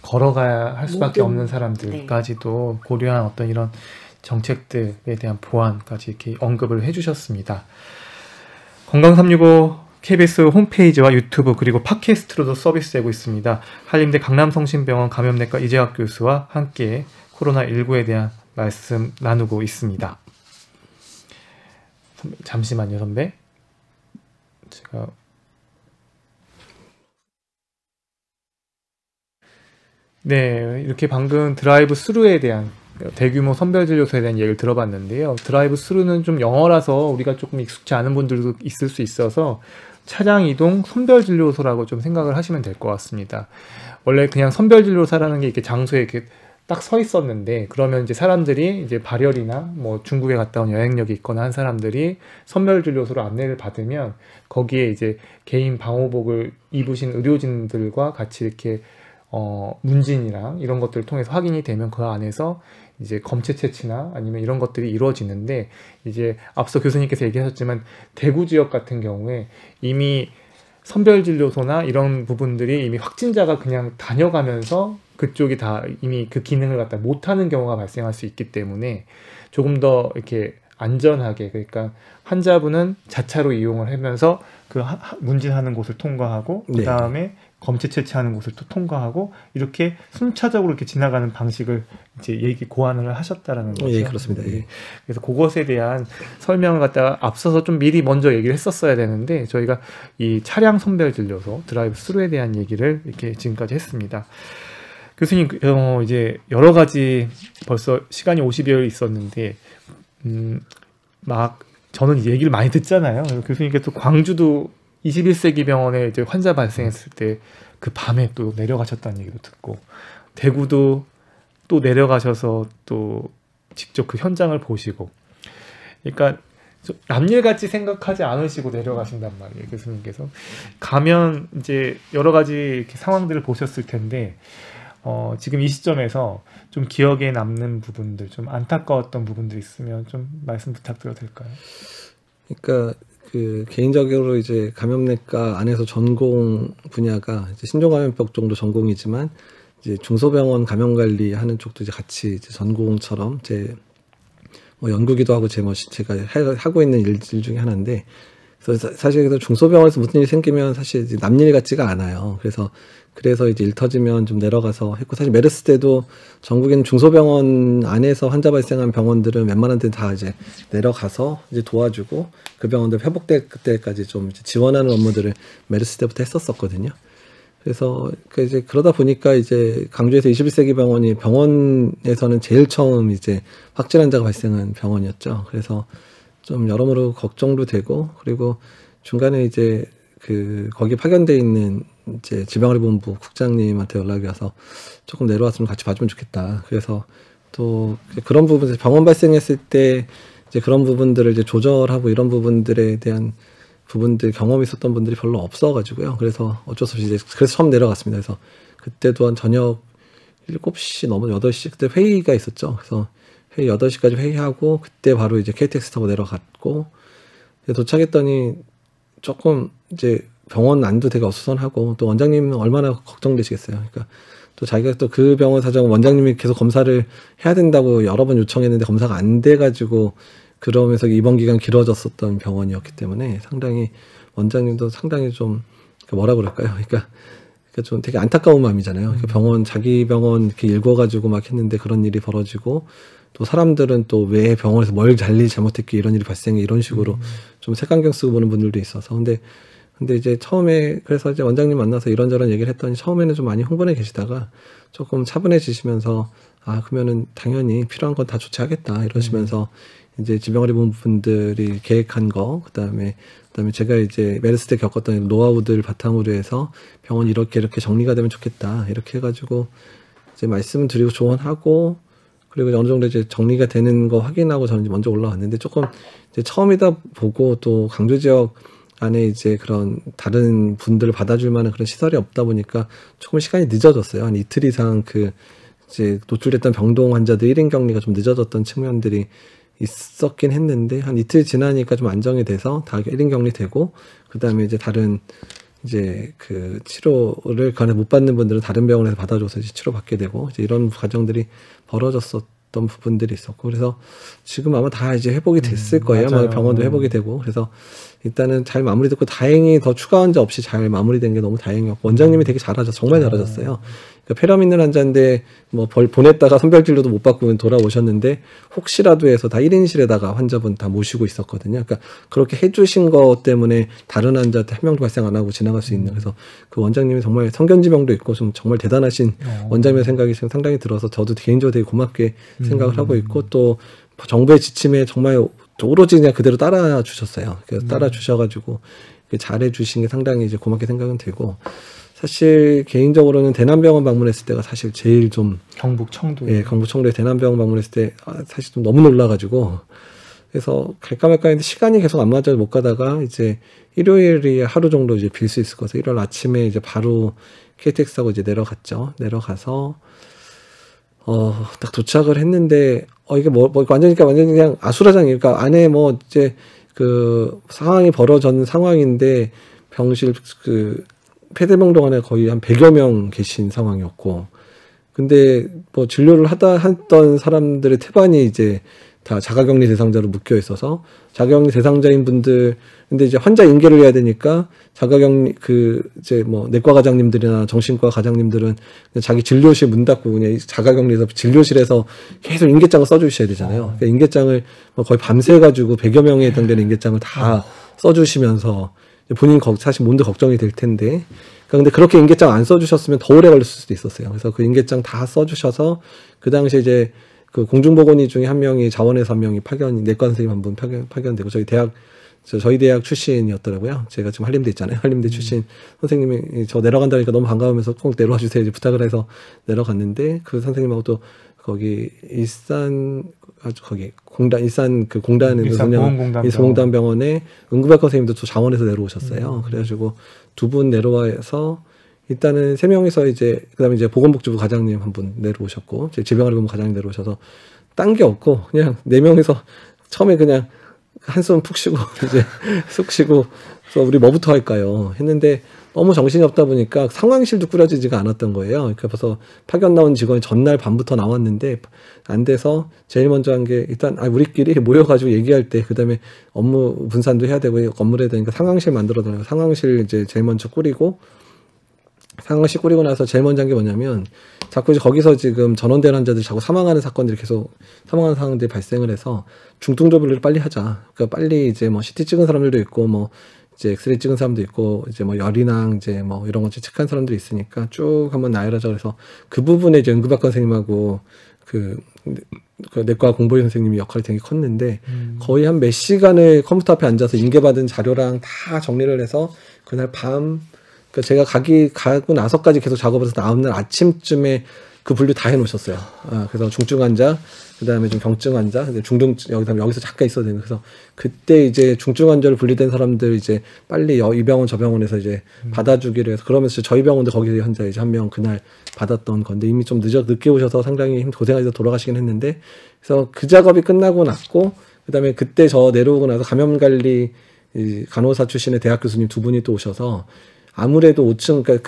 걸어가야 할 수밖에 없는 사람들까지도 고려한 어떤 이런 정책들에 대한 보완까지 이렇게 언급을 해주셨습니다. 건강365 KBS 홈페이지와 유튜브 그리고 팟캐스트로도 서비스되고 있습니다. 한림대 강남성심병원 감염내과 이재학 교수와 함께 코로나19에 대한 말씀 나누고 있습니다. 잠시만요, 선배. 제가 네, 이렇게 방금 드라이브 스루에 대한 대규모 선별진료소에 대한 얘기를 들어봤는데요. 드라이브 스루는 좀 영어라서 우리가 조금 익숙치 않은 분들도 있을 수 있어서 차량 이동 선별진료소라고 좀 생각을 하시면 될 것 같습니다. 원래 그냥 선별진료소라는 게 이렇게 장소에 이렇게 딱 서 있었는데, 그러면 이제 사람들이 이제 발열이나 뭐 중국에 갔다 온 여행력이 있거나 한 사람들이 선별진료소로 안내를 받으면 거기에 이제 개인 방호복을 입으신 의료진들과 같이 이렇게 문진이랑 이런 것들을 통해서 확인이 되면 그 안에서 이제 검체 채취나 아니면 이런 것들이 이루어지는데, 이제 앞서 교수님께서 얘기하셨지만 대구 지역 같은 경우에 이미 선별진료소나 이런 부분들이 이미 확진자가 그냥 다녀가면서 그쪽이 다 이미 그 기능을 갖다 못하는 경우가 발생할 수 있기 때문에 조금 더 이렇게 안전하게, 그러니까 환자분은 자차로 이용을 하면서 그 문진하는 곳을 통과하고 그 다음에 검체 채취하는 곳을 또 통과하고 이렇게 순차적으로 이렇게 지나가는 방식을 이제 고안을 하셨다라는 거죠. 예, 그렇습니다. 예. 그래서 그것에 대한 설명을 갖다가 앞서서 좀 미리 먼저 얘기를 했었어야 되는데 저희가 이 차량 선별 진료소 드라이브 스루에 대한 얘기를 이렇게 지금까지 했습니다. 교수님, 이제 여러 가지 벌써 시간이 50여일 있었는데 막 저는 얘기를 많이 듣잖아요. 교수님께 또 광주도 21세기 병원에 이제 환자 발생했을 때 그 밤에 또 내려가셨다는 얘기도 듣고, 대구도 또 내려가셔서 또 직접 그 현장을 보시고, 그러니까 남일같이 생각하지 않으시고 내려가신단 말이에요, 교수님께서. 가면 이제 여러 가지 이렇게 상황들을 보셨을 텐데, 지금 이 시점에서 좀 기억에 남는 부분들, 좀 안타까웠던 부분들 있으면 좀 말씀 부탁드려도 될까요? 그러니까 그 개인적으로 이제 감염내과 안에서 전공 분야가 이제 신종감염병 정도 전공이지만 이제 중소병원 감염 관리하는 쪽도 이제 같이 이제 전공처럼 제 뭐 연구기도 하고 제가 하고 있는 일들 중에 하나인데, 그래서 사실 그래서 중소병원에서 무슨 일이 생기면 사실 이제 남일 같지가 않아요. 그래서 이제 일 터지면 좀 내려가서 했고, 사실 메르스 때도 전국에는 중소병원 안에서 환자 발생한 병원들은 웬만한 데는 다 이제 내려가서 이제 도와주고 그 병원들 회복될 때까지 좀 이제 지원하는 업무들을 메르스 때부터 했었거든요. 그래서 이제 그러다 보니까 이제 강주에서 21세기 병원이 병원에서는 제일 처음 이제 확진 환자가 발생한 병원이었죠. 그래서 좀 여러모로 걱정도 되고, 그리고 중간에 이제 거기 파견돼 있는 이제 질병관리본부 국장님한테 연락이 와서 조금 내려왔으면 같이 봐주면 좋겠다. 그래서 또 그런 부분, 병원 발생했을 때 이제 그런 부분들을 이제 조절하고 이런 부분들에 대한 부분들 경험이 있었던 분들이 별로 없어가지고요. 그래서 어쩔 수 없이 이제 그래서 처음 내려갔습니다. 그래서 그때도 한 저녁 7시 넘어 8시 그때 회의가 있었죠. 그래서 회의 8시까지 회의하고 그때 바로 이제 KTX 타고 내려갔고, 도착했더니 조금 이제 병원 안도 되게 어수선하고, 또 원장님은 얼마나 걱정되시겠어요. 그러니까 또 자기가 또 그 병원 사정 원장님이 계속 검사를 해야 된다고 여러 번 요청했는데 검사가 안 돼가지고 그러면서 입원 기간 길어졌었던 병원이었기 때문에 상당히 원장님도 상당히 좀 뭐라 그럴까요? 그러니까 좀 되게 안타까운 마음이잖아요. 그러니까 자기 병원 이렇게 읽어가지고 막 했는데 그런 일이 벌어지고, 또 사람들은 또 왜 병원에서 뭘 잘못했기 이런 일이 발생해 이런 식으로 좀 색안경 쓰고 보는 분들도 있어서. 근데 이제 처음에 그래서 이제 원장님 만나서 이런저런 얘기를 했더니 처음에는 좀 많이 흥분해 계시다가 조금 차분해지시면서 그러면은 당연히 필요한 건 다 조치하겠다 이러시면서 이제 질병관리본부 분들이 계획한 거, 그다음에 제가 이제 메르스 때 겪었던 노하우들 바탕으로 해서 병원 이렇게 정리가 되면 좋겠다 이렇게 해가지고 이제 말씀을 드리고 조언하고, 그리고 어느 정도 이제 정리가 되는 거 확인하고 저는 이제 먼저 올라왔는데, 조금 이제 처음이다 보고 또 강주 지역 안에 이제 그런 다른 분들을 받아줄 만한 그런 시설이 없다 보니까 조금 시간이 늦어졌어요. 한 이틀 이상 그 이제 노출됐던 병동 환자들 1인 격리가 좀 늦어졌던 측면들이 있었긴 했는데 한 이틀 지나니까 좀 안정이 돼서 다 1인 격리되고 그다음에 이제 다른 이제 그 치료를 그 안에 못 받는 분들은 다른 병원에서 받아줘서 이제 치료받게 되고 이제 이런 과정들이 벌어졌었던 부분들이 있었고 그래서 지금 아마 다 이제 회복이 됐을 거예요. 아마 병원도 회복이 되고 그래서 일단은 잘 마무리됐고 다행히 더 추가 환자 없이 잘 마무리된 게 너무 다행이었고 원장님이 되게 잘하셨어요. 정말 잘하셨어요. 그러니까 폐렴 있는 환자인데 뭐 보냈다가 선별진료도 못 받고 돌아오셨는데 혹시라도 해서 다 1인실에다가 환자분 다 모시고 있었거든요. 그러니까 그렇게 해주신 것 때문에 다른 환자한테 한 명도 발생 안 하고 지나갈 수 있는 그래서 그 원장님이 정말 성견지명도 있고 좀 정말 대단하신 원장님의 생각이 지금 상당히 들어서 저도 개인적으로 되게 고맙게 생각을 하고 있고 또 정부의 지침에 정말 오로지 그냥 그대로 따라 주셨어요. 그래서 따라 주셔가지고 잘해 주신 게 상당히 이제 고맙게 생각은 되고 사실 개인적으로는 대남병원 방문했을 때가 사실 제일 좀 경북 청도 예, 경북 청도에 대남병원 방문했을 때 사실 좀 너무 놀라가지고 그래서 갈까 말까 했는데 시간이 계속 안 맞아서 못 가다가 이제 일요일이 하루 정도 이제 빌 수 있을 것 같아서 일요일 아침에 이제 바로 KTX하고 이제 내려갔죠. 내려가서 딱 도착을 했는데 이게 뭐 완전히 그냥 아수라장이에요. 그러니까 안에 뭐 이제 그 상황이 벌어진 상황인데 병실 그 폐대병동 안에 거의 한 100여 명 계신 상황이었고 근데 뭐 진료를 했던 사람들의 태반이 이제 다 자가격리 대상자로 묶여 있어서 자가격리 대상자인 분들 근데 이제 환자 인계를 해야 되니까 자가격리 그 이제 뭐 내과 과장님들이나 정신과 과장님들은 그냥 자기 진료실 문 닫고 그냥 자가격리에서 진료실에서 계속 인계장을 써주셔야 되잖아요. 그러니까 인계장을 뭐 거의 밤새 가지고 100여 명에 해당되는 인계장을 다 써주시면서 본인 사실 몸도 걱정이 될 텐데 근데 그렇게 인계장 안 써주셨으면 더 오래 걸렸을 수도 있었어요. 그래서 그 인계장 다 써주셔서 그 당시에 이제 그 공중보건의 중에 한 명이 자원에서 한 명이 내과 선생님 한 분 파견되고 저희 대학 출신이었더라고요. 제가 지금 한림대 있잖아요. 한림대 출신 선생님이 저 내려간다니까 너무 반가우면서 꼭 내려와 주세요. 이제 부탁을 해서 내려갔는데 그 선생님하고 또 거기 일산 그 공단에 보건공단 병원에 응급의학과 선생님도 또 자원에서 내려오셨어요. 그래가지고 두 분 내려와서 일단은 3명이서 이제 그다음에 이제 보건복지부 과장님 한 분 내려오셨고 질병관리본부 과장님 내려오셔서 딴 게 없고 그냥 4명이서 처음에 그냥 한숨 푹 쉬고 이제 푹 쉬고 그래서 우리 뭐부터 할까요? 했는데 너무 정신이 없다 보니까 상황실도 꾸려지지가 않았던 거예요. 그러니까 벌써 파견 나온 직원이 전날 밤부터 나왔는데 안 돼서 제일 먼저 한 게 일단 우리끼리 모여가지고 얘기할 때 그다음에 업무 분산도 해야 되고 업무를 해야 되니까 상황실 만들어달라고 상황실 이제 제일 먼저 꾸리고 상황실 꾸리고 나서 제일 먼저 한 게 뭐냐면 자꾸 이제 거기서 지금 전원된 환자들이 자꾸 사망하는 사건들이 계속 사망하는 상황들이 발생을 해서 중증도 분류를 빨리 하자. 그러니까 빨리 이제 뭐 CT 찍은 사람들도 있고 뭐 이제 엑스레이 찍은 사람도 있고 이제 뭐 열이나 이제 뭐 이런 거 체크한 사람들이 있으니까 쭉 한번 나열하자 그래서 그 부분에 이제 응급학과 선생님하고 그 내과 공보의 선생님이 역할이 되게 컸는데 거의 한 몇 시간을 컴퓨터 앞에 앉아서 인계받은 자료랑 다 정리를 해서 그날 밤 그러니까 제가 가고 나서까지 계속 작업을 해서 다음날 아침쯤에 그 분류 다 해놓으셨어요. 그래서 중증 환자, 그 다음에 좀 경증 환자, 중등 여기서 잠깐 있어야 되는. 그래서 그때 이제 중증 환자를 분리된 사람들 이제 빨리 이 병원 저 병원에서 이제 받아주기로 해서 그러면서 저희 병원도 거기 환자 이제 한 명 그날 받았던 건데 이미 좀 늦게 오셔서 상당히 고생하셔서 돌아가시긴 했는데 그래서 그 작업이 끝나고 났고 그 다음에 그때 저 내려오고 나서 감염관리 간호사 출신의 대학 교수님 2분이 또 오셔서 아무래도 5층, 그러니까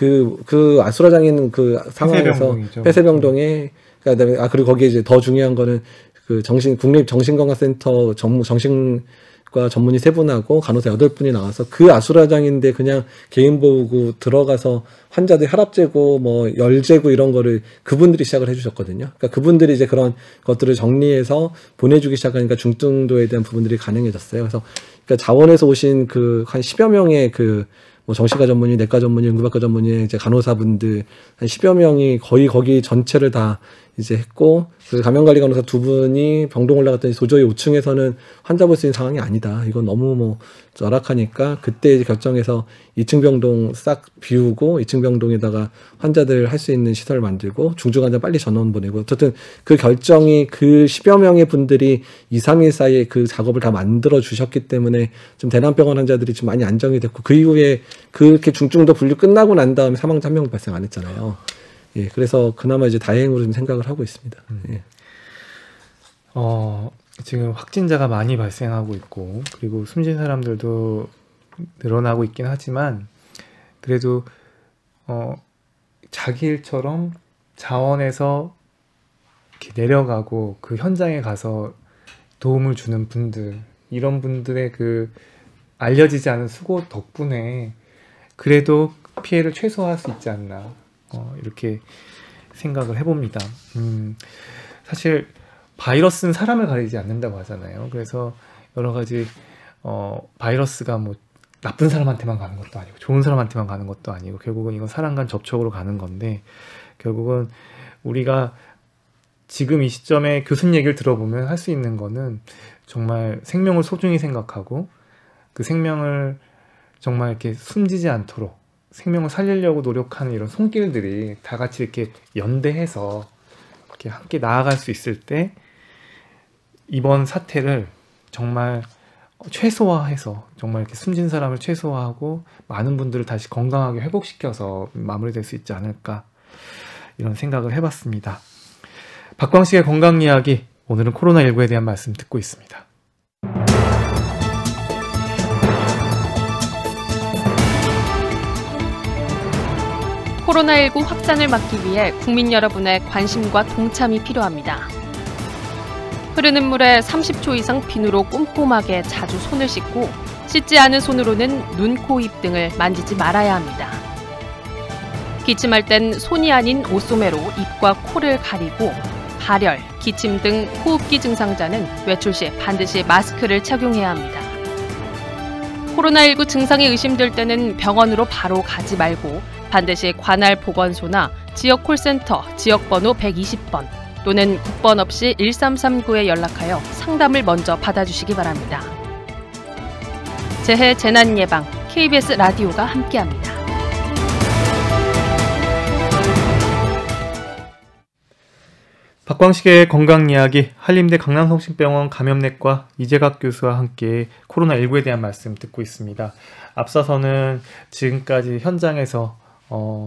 그 아수라장에 있는 그 상황에서 폐쇄병동에, 그다음에 그리고 거기에 이제 더 중요한 거는 그 국립정신건강센터 정신과 전문의 3분하고 간호사 8분이 나와서 그 아수라장인데 그냥 개인 보고 들어가서 환자들 혈압 재고 뭐 열 재고 이런 거를 그분들이 시작을 해주셨거든요. 그러니까 그분들이 이제 그런 것들을 정리해서 보내주기 시작하니까 중증도에 대한 부분들이 가능해졌어요. 그래서 그러니까 자원에서 오신 그 한 10여 명의 뭐 정신과 전문의, 내과 전문의, 응급학과 전문의 이제 간호사분들 한 10여 명이 거의 거기 전체를 다 이제 했고 그 감염관리간호사 두 분이 병동 올라갔더니 도저히 5층에서는 환자 볼 수 있는 상황이 아니다. 이건 너무 뭐 열악하니까 그때 이제 결정해서 2층 병동 싹 비우고 2층 병동에다가 환자들 할 수 있는 시설을 만들고 중증 환자 빨리 전원 보내고 어쨌든 그 결정이 그 10여 명의 분들이 2, 3일 사이에 그 작업을 다 만들어 주셨기 때문에 좀 대남병원 환자들이 좀 많이 안정이 됐고 그 이후에 그렇게 중증도 분류 끝나고 난 다음에 사망자 한 명도 발생 안 했잖아요. 예, 그래서 그나마 이제 다행으로 좀 생각을 하고 있습니다. 예. 지금 확진자가 많이 발생하고 있고 그리고 숨진 사람들도 늘어나고 있긴 하지만 그래도 자기 일처럼 자원에서 이렇게 내려가고 그 현장에 가서 도움을 주는 분들 이런 분들의 그 알려지지 않은 수고 덕분에 그래도 피해를 최소화할 수 있지 않나 이렇게 생각을 해봅니다. 사실 바이러스는 사람을 가리지 않는다고 하잖아요. 그래서 여러 가지 바이러스가 뭐 나쁜 사람한테만 가는 것도 아니고 좋은 사람한테만 가는 것도 아니고 결국은 이건 사람 간 접촉으로 가는 건데 결국은 우리가 지금 이 시점에 교수님 얘기를 들어보면 할 수 있는 거는 정말 생명을 소중히 생각하고 그 생명을 정말 이렇게 숨지지 않도록 생명을 살리려고 노력하는 이런 손길들이 다 같이 이렇게 연대해서 이렇게 함께 나아갈 수 있을 때 이번 사태를 정말 최소화해서 정말 이렇게 숨진 사람을 최소화하고 많은 분들을 다시 건강하게 회복시켜서 마무리될 수 있지 않을까 이런 생각을 해봤습니다. 박광식의 건강 이야기 오늘은 코로나19에 대한 말씀 듣고 있습니다. 코로나19 확산을 막기 위해 국민 여러분의 관심과 동참이 필요합니다. 흐르는 물에 30초 이상 비누로 꼼꼼하게 자주 손을 씻고 씻지 않은 손으로는 눈, 코, 입 등을 만지지 말아야 합니다. 기침할 땐 손이 아닌 옷소매로 입과 코를 가리고 발열, 기침 등 호흡기 증상자는 외출 시 반드시 마스크를 착용해야 합니다. 코로나19 증상이 의심될 때는 병원으로 바로 가지 말고 반드시 관할 보건소나 지역 콜센터 지역번호 120번 또는 국번 없이 1339에 연락하여 상담을 먼저 받아주시기 바랍니다. 재해 재난 예방 KBS 라디오가 함께합니다. 박광식의 건강 이야기 한림대 강남성심병원 감염내과 이재각 교수와 함께 코로나19에 대한 말씀 듣고 있습니다. 앞서서는 지금까지 현장에서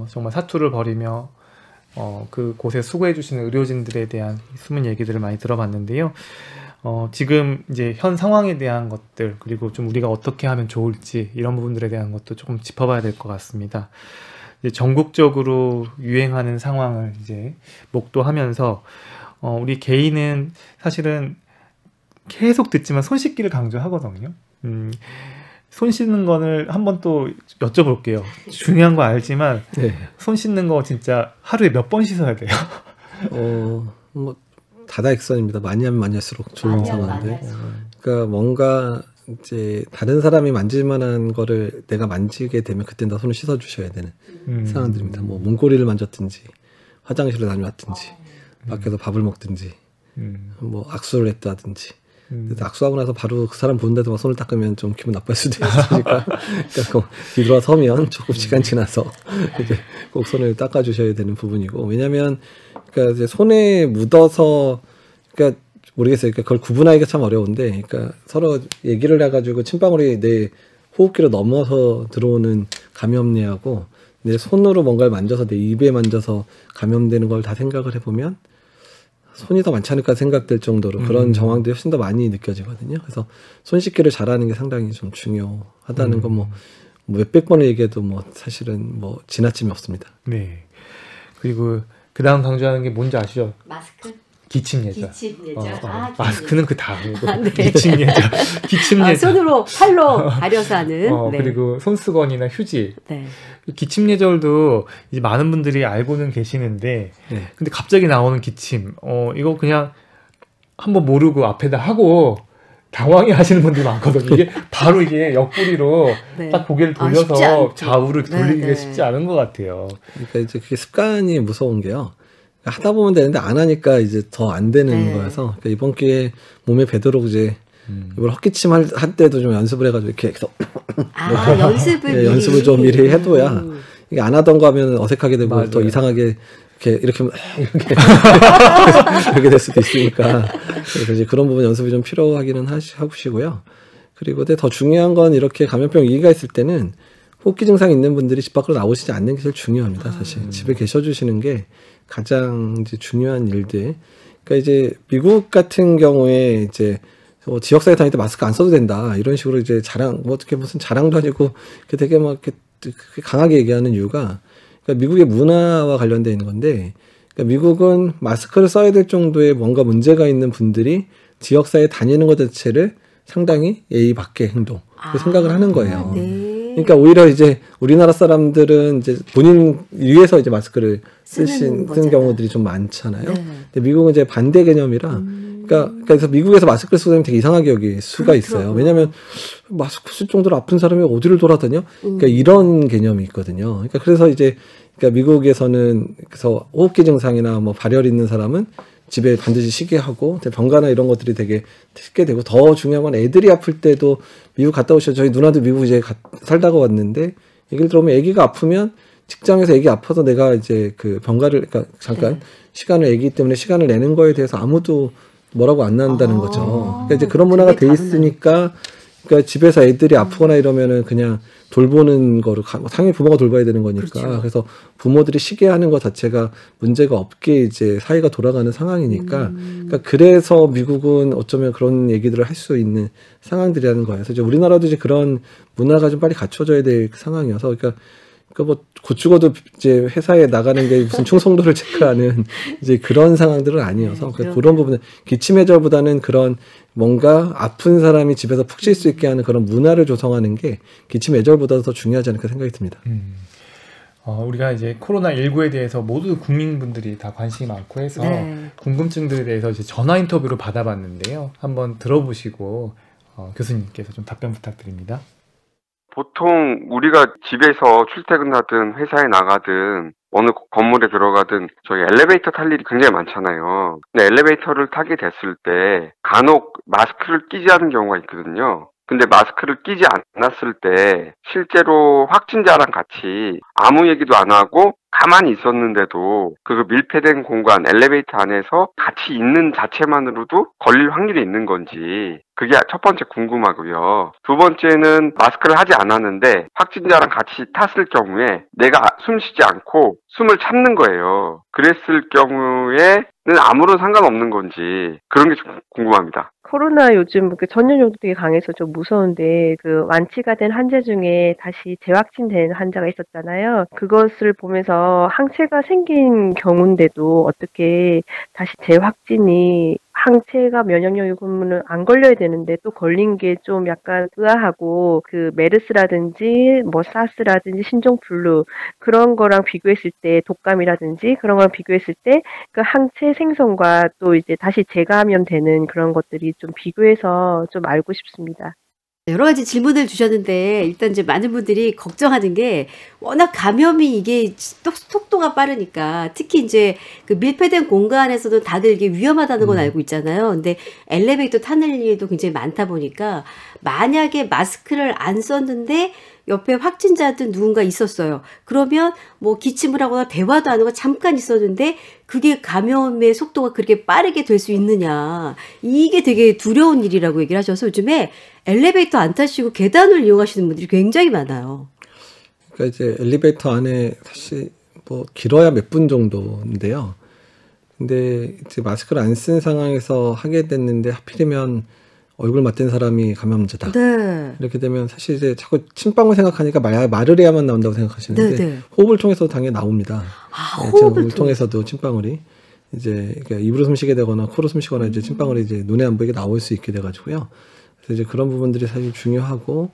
정말 사투를 벌이며 그곳에 수고해 주시는 의료진들에 대한 숨은 얘기들을 많이 들어봤는데요. 지금 이제 현 상황에 대한 것들 그리고 좀 우리가 어떻게 하면 좋을지 이런 부분들에 대한 것도 조금 짚어봐야 될 것 같습니다. 이제 전국적으로 유행하는 상황을 이제 목도하면서 우리 개인은 사실은 계속 듣지만 손 씻기를 강조하거든요. 손 씻는 거를 한번 또 여쭤볼게요. 중요한 거 알지만 네. 손 씻는 거 진짜 하루에 몇 번 씻어야 돼요? 뭐 다다익선입니다. 많이 하면 많이 할수록 좋은 상황인데. 그러니까 뭔가 이제 다른 사람이 만질 만한 거를 내가 만지게 되면 그때 다 손을 씻어 주셔야 되는 상황들입니다. 뭐 문고리를 만졌든지 화장실을 다녀왔든지 밖에서 밥을 먹든지 뭐 악수를 했다든지 악수하고 나서 바로 그 사람 보는 데서 손을 닦으면 좀 기분 나쁠 수도 있으니까 그러니까 뒤돌아서면 조금 시간 지나서 이제 꼭 손을 닦아주셔야 되는 부분이고 왜냐하면 그러니까 이제 손에 묻어서 그러니까 모르겠어요. 그러니까 그걸 구분하기가 참 어려운데 그러니까 서로 얘기를 해가지고 침방울이 내 호흡기로 넘어서 들어오는 감염내하고 내 손으로 뭔가를 만져서 내 입에 만져서 감염되는 걸 다 생각을 해보면 손이 더 많지 않을까 생각될 정도로 그런 정황들이 훨씬 더 많이 느껴지거든요. 그래서 손 씻기를 잘하는 게 상당히 좀 중요하다는 건 뭐 몇백 번을 얘기해도 뭐 사실은 뭐 지나침이 없습니다. 네. 그리고 그 다음 강조하는 게 뭔지 아시죠? 마스크? 기침 예절. 기침 예절. 마스크는 그 다음이고 네. 기침 예절. 기침 예절. 손으로 팔로 가려서 하는. 네. 그리고 손수건이나 휴지. 네. 기침 예절도 이제 많은 분들이 알고는 계시는데, 네. 근데 갑자기 나오는 기침, 이거 그냥 한번 모르고 앞에다 하고 당황해 하시는 분들이 많거든요. 이게 바로 이게 옆구리로 네. 딱 고개를 쉽지 돌려서 않죠. 좌우를 돌리기가 네. 쉽지 않은 것 같아요. 그러니까 이제 그게 습관이 무서운 게요. 하다 보면 되는데 안 하니까 이제 더 안 되는 네. 거여서 그러니까 이번 기회에 몸에 배도록 이제 이걸 헛기침 할 때도 좀 연습을 해가지고 이렇게 해서 연습을 네, 미리. 연습을 좀 미리 해둬야 이게 안 하던 거 하면 어색하게 되고 맞아요. 더 이상하게 이렇게 이렇게 될 수도 있으니까 그래서 이제 그런 부분 연습이 좀 필요하기는 하시고요. 그리고 근데 더 중요한 건 이렇게 감염병 위기가 있을 때는 호흡기 증상 있는 분들이 집 밖으로 나오시지 않는 게 제일 중요합니다. 사실 집에 계셔주시는 게 가장 이제 중요한 일들. 그러니까 이제 미국 같은 경우에 이제 지역사회 다닐 때 마스크 안 써도 된다 이런 식으로 이제 어떻게 무슨 자랑도 아니고 되게 막 이렇게 강하게 얘기하는 이유가 그러니까 미국의 문화와 관련돼 있는 건데 그러니까 미국은 마스크를 써야 될 정도의 뭔가 문제가 있는 분들이 지역사회에 다니는 것 자체를 상당히 예의 밖의 행동 생각을 하는 거예요. 네. 그러니까 오히려 이제 우리나라 사람들은 이제 본인 위해서 이제 마스크를 쓰는 경우들이 좀 많잖아요. 네. 근데 미국은 이제 반대 개념이라 그러니까 그래서 미국에서 마스크를 쓰고 다니면 되게 이상하게 여길 수가 있어요. 왜냐하면 마스크 쓸 정도로 아픈 사람이 어디를 돌아다녀? 그러니까 이런 개념이 있거든요. 그러니까 그래서 이제 그러니까 미국에서는 그래서 호흡기 증상이나 뭐 발열 있는 사람은 집에 반드시 쉬게 하고 병가나 이런 것들이 되게 쉽게 되고 더 중요한 건 애들이 아플 때도 미국 갔다 오셔서 저희 누나도 미국 이제 살다가 왔는데 얘기를 들어보면 애기가 아프면 직장에서 애기 아파서 내가 이제 그 병가를 그러니까 잠깐 시간을 애기 때문에 시간을 내는 거에 대해서 아무도 뭐라고 안 난다는 거죠. 그러니까 이제 그런 문화가 돼 있으니까 그러니까 집에서 애들이 아프거나 이러면은 그냥 돌보는 거를 당연히 부모가 돌봐야 되는 거니까 그렇죠. 그래서 부모들이 쉬게 하는 것 자체가 문제가 없게 이제 사회가 돌아가는 상황이니까 그러니까 그래서 미국은 어쩌면 그런 얘기들을 할 수 있는 상황들이라는 거예요. 그래서 이제 우리나라도 이제 그런 문화가 좀 빨리 갖춰져야 될 상황이어서 그러니까 뭐 곧 죽어도 이제 회사에 나가는 게 무슨 충성도를 체크하는 이제 그런 상황들은 아니어서 그런 부분은 기침 예절보다는 그런 뭔가 아픈 사람이 집에서 푹 쉴 수 있게 하는 그런 문화를 조성하는 게 기침 예절보다 더 중요하지 않을까 생각이 듭니다. 우리가 이제 코로나19에 대해서 모두 국민분들이 다 관심이 많고 해서 궁금증들에 대해서 이제 전화 인터뷰를 받아봤는데요. 한번 들어보시고 교수님께서 좀 답변 부탁드립니다. 보통 우리가 집에서 출퇴근하든 회사에 나가든 어느 건물에 들어가든 저희 엘리베이터 탈 일이 굉장히 많잖아요. 근데 엘리베이터를 타게 됐을 때 간혹 마스크를 끼지 않은 경우가 있거든요. 근데 마스크를 끼지 않았을 때 실제로 확진자랑 같이 아무 얘기도 안 하고 가만히 있었는데도 그 밀폐된 공간 엘리베이터 안에서 같이 있는 자체만으로도 걸릴 확률이 있는 건지 그게 첫 번째 궁금하고요. 두 번째는 마스크를 하지 않았는데 확진자랑 같이 탔을 경우에 내가 숨 쉬지 않고 숨을 참는 거예요. 그랬을 경우에는 아무런 상관없는 건지 그런 게 좀 궁금합니다. 코로나 요즘 그 전염력도 되게 강해서 좀 무서운데 그 완치가 된 환자 중에 다시 재확진된 환자가 있었잖아요. 그것을 보면서 항체가 생긴 경우인데도 어떻게 다시 재확진이 항체가 면역력이 그러면 안 걸려야 되는데 또 걸린 게 좀 약간 의아하고 그 메르스라든지 뭐 사스라든지 신종플루 그런 거랑 비교했을 때 독감이라든지 그런 거랑 비교했을 때 그 항체 생성과 또 이제 다시 재감염되는 그런 것들이 좀 비교해서 좀 알고 싶습니다. 여러 가지 질문을 주셨는데 일단 이제 많은 분들이 걱정하는 게 워낙 감염이 이게 속도가 빠르니까 특히 이제 그 밀폐된 공간에서도 다들 이게 위험하다는 건 알고 있잖아요. 근데 엘리베이터 타는 일도 굉장히 많다 보니까 만약에 마스크를 안 썼는데 옆에 확진자든 누군가 있었어요. 그러면 뭐 기침을 하거나 대화도 안 하고 잠깐 있었는데 그게 감염의 속도가 그렇게 빠르게 될 수 있느냐. 이게 되게 두려운 일이라고 얘기를 하셔서 요즘에 엘리베이터 안 타시고 계단을 이용하시는 분들이 굉장히 많아요. 그러니까 이제 엘리베이터 안에 사실 뭐 길어야 몇 분 정도인데요. 근데 이제 마스크를 안 쓴 상황에서 하게 됐는데 하필이면 얼굴 맞댄 사람이 감염자다. 네. 이렇게 되면 사실 이제 자꾸 침방울 생각하니까 말을 해야만 나온다고 생각하시는데 네. 호흡을 통해서도 당연히 나옵니다. 호흡을 통해서도 침방울이 이제 그러니까 입으로 숨쉬게 되거나 코로 숨쉬거나 이제 침방울이 이제 눈에 안 보이게 나올 수 있게 돼가지고요. 그래서 이제 그런 부분들이 사실 중요하고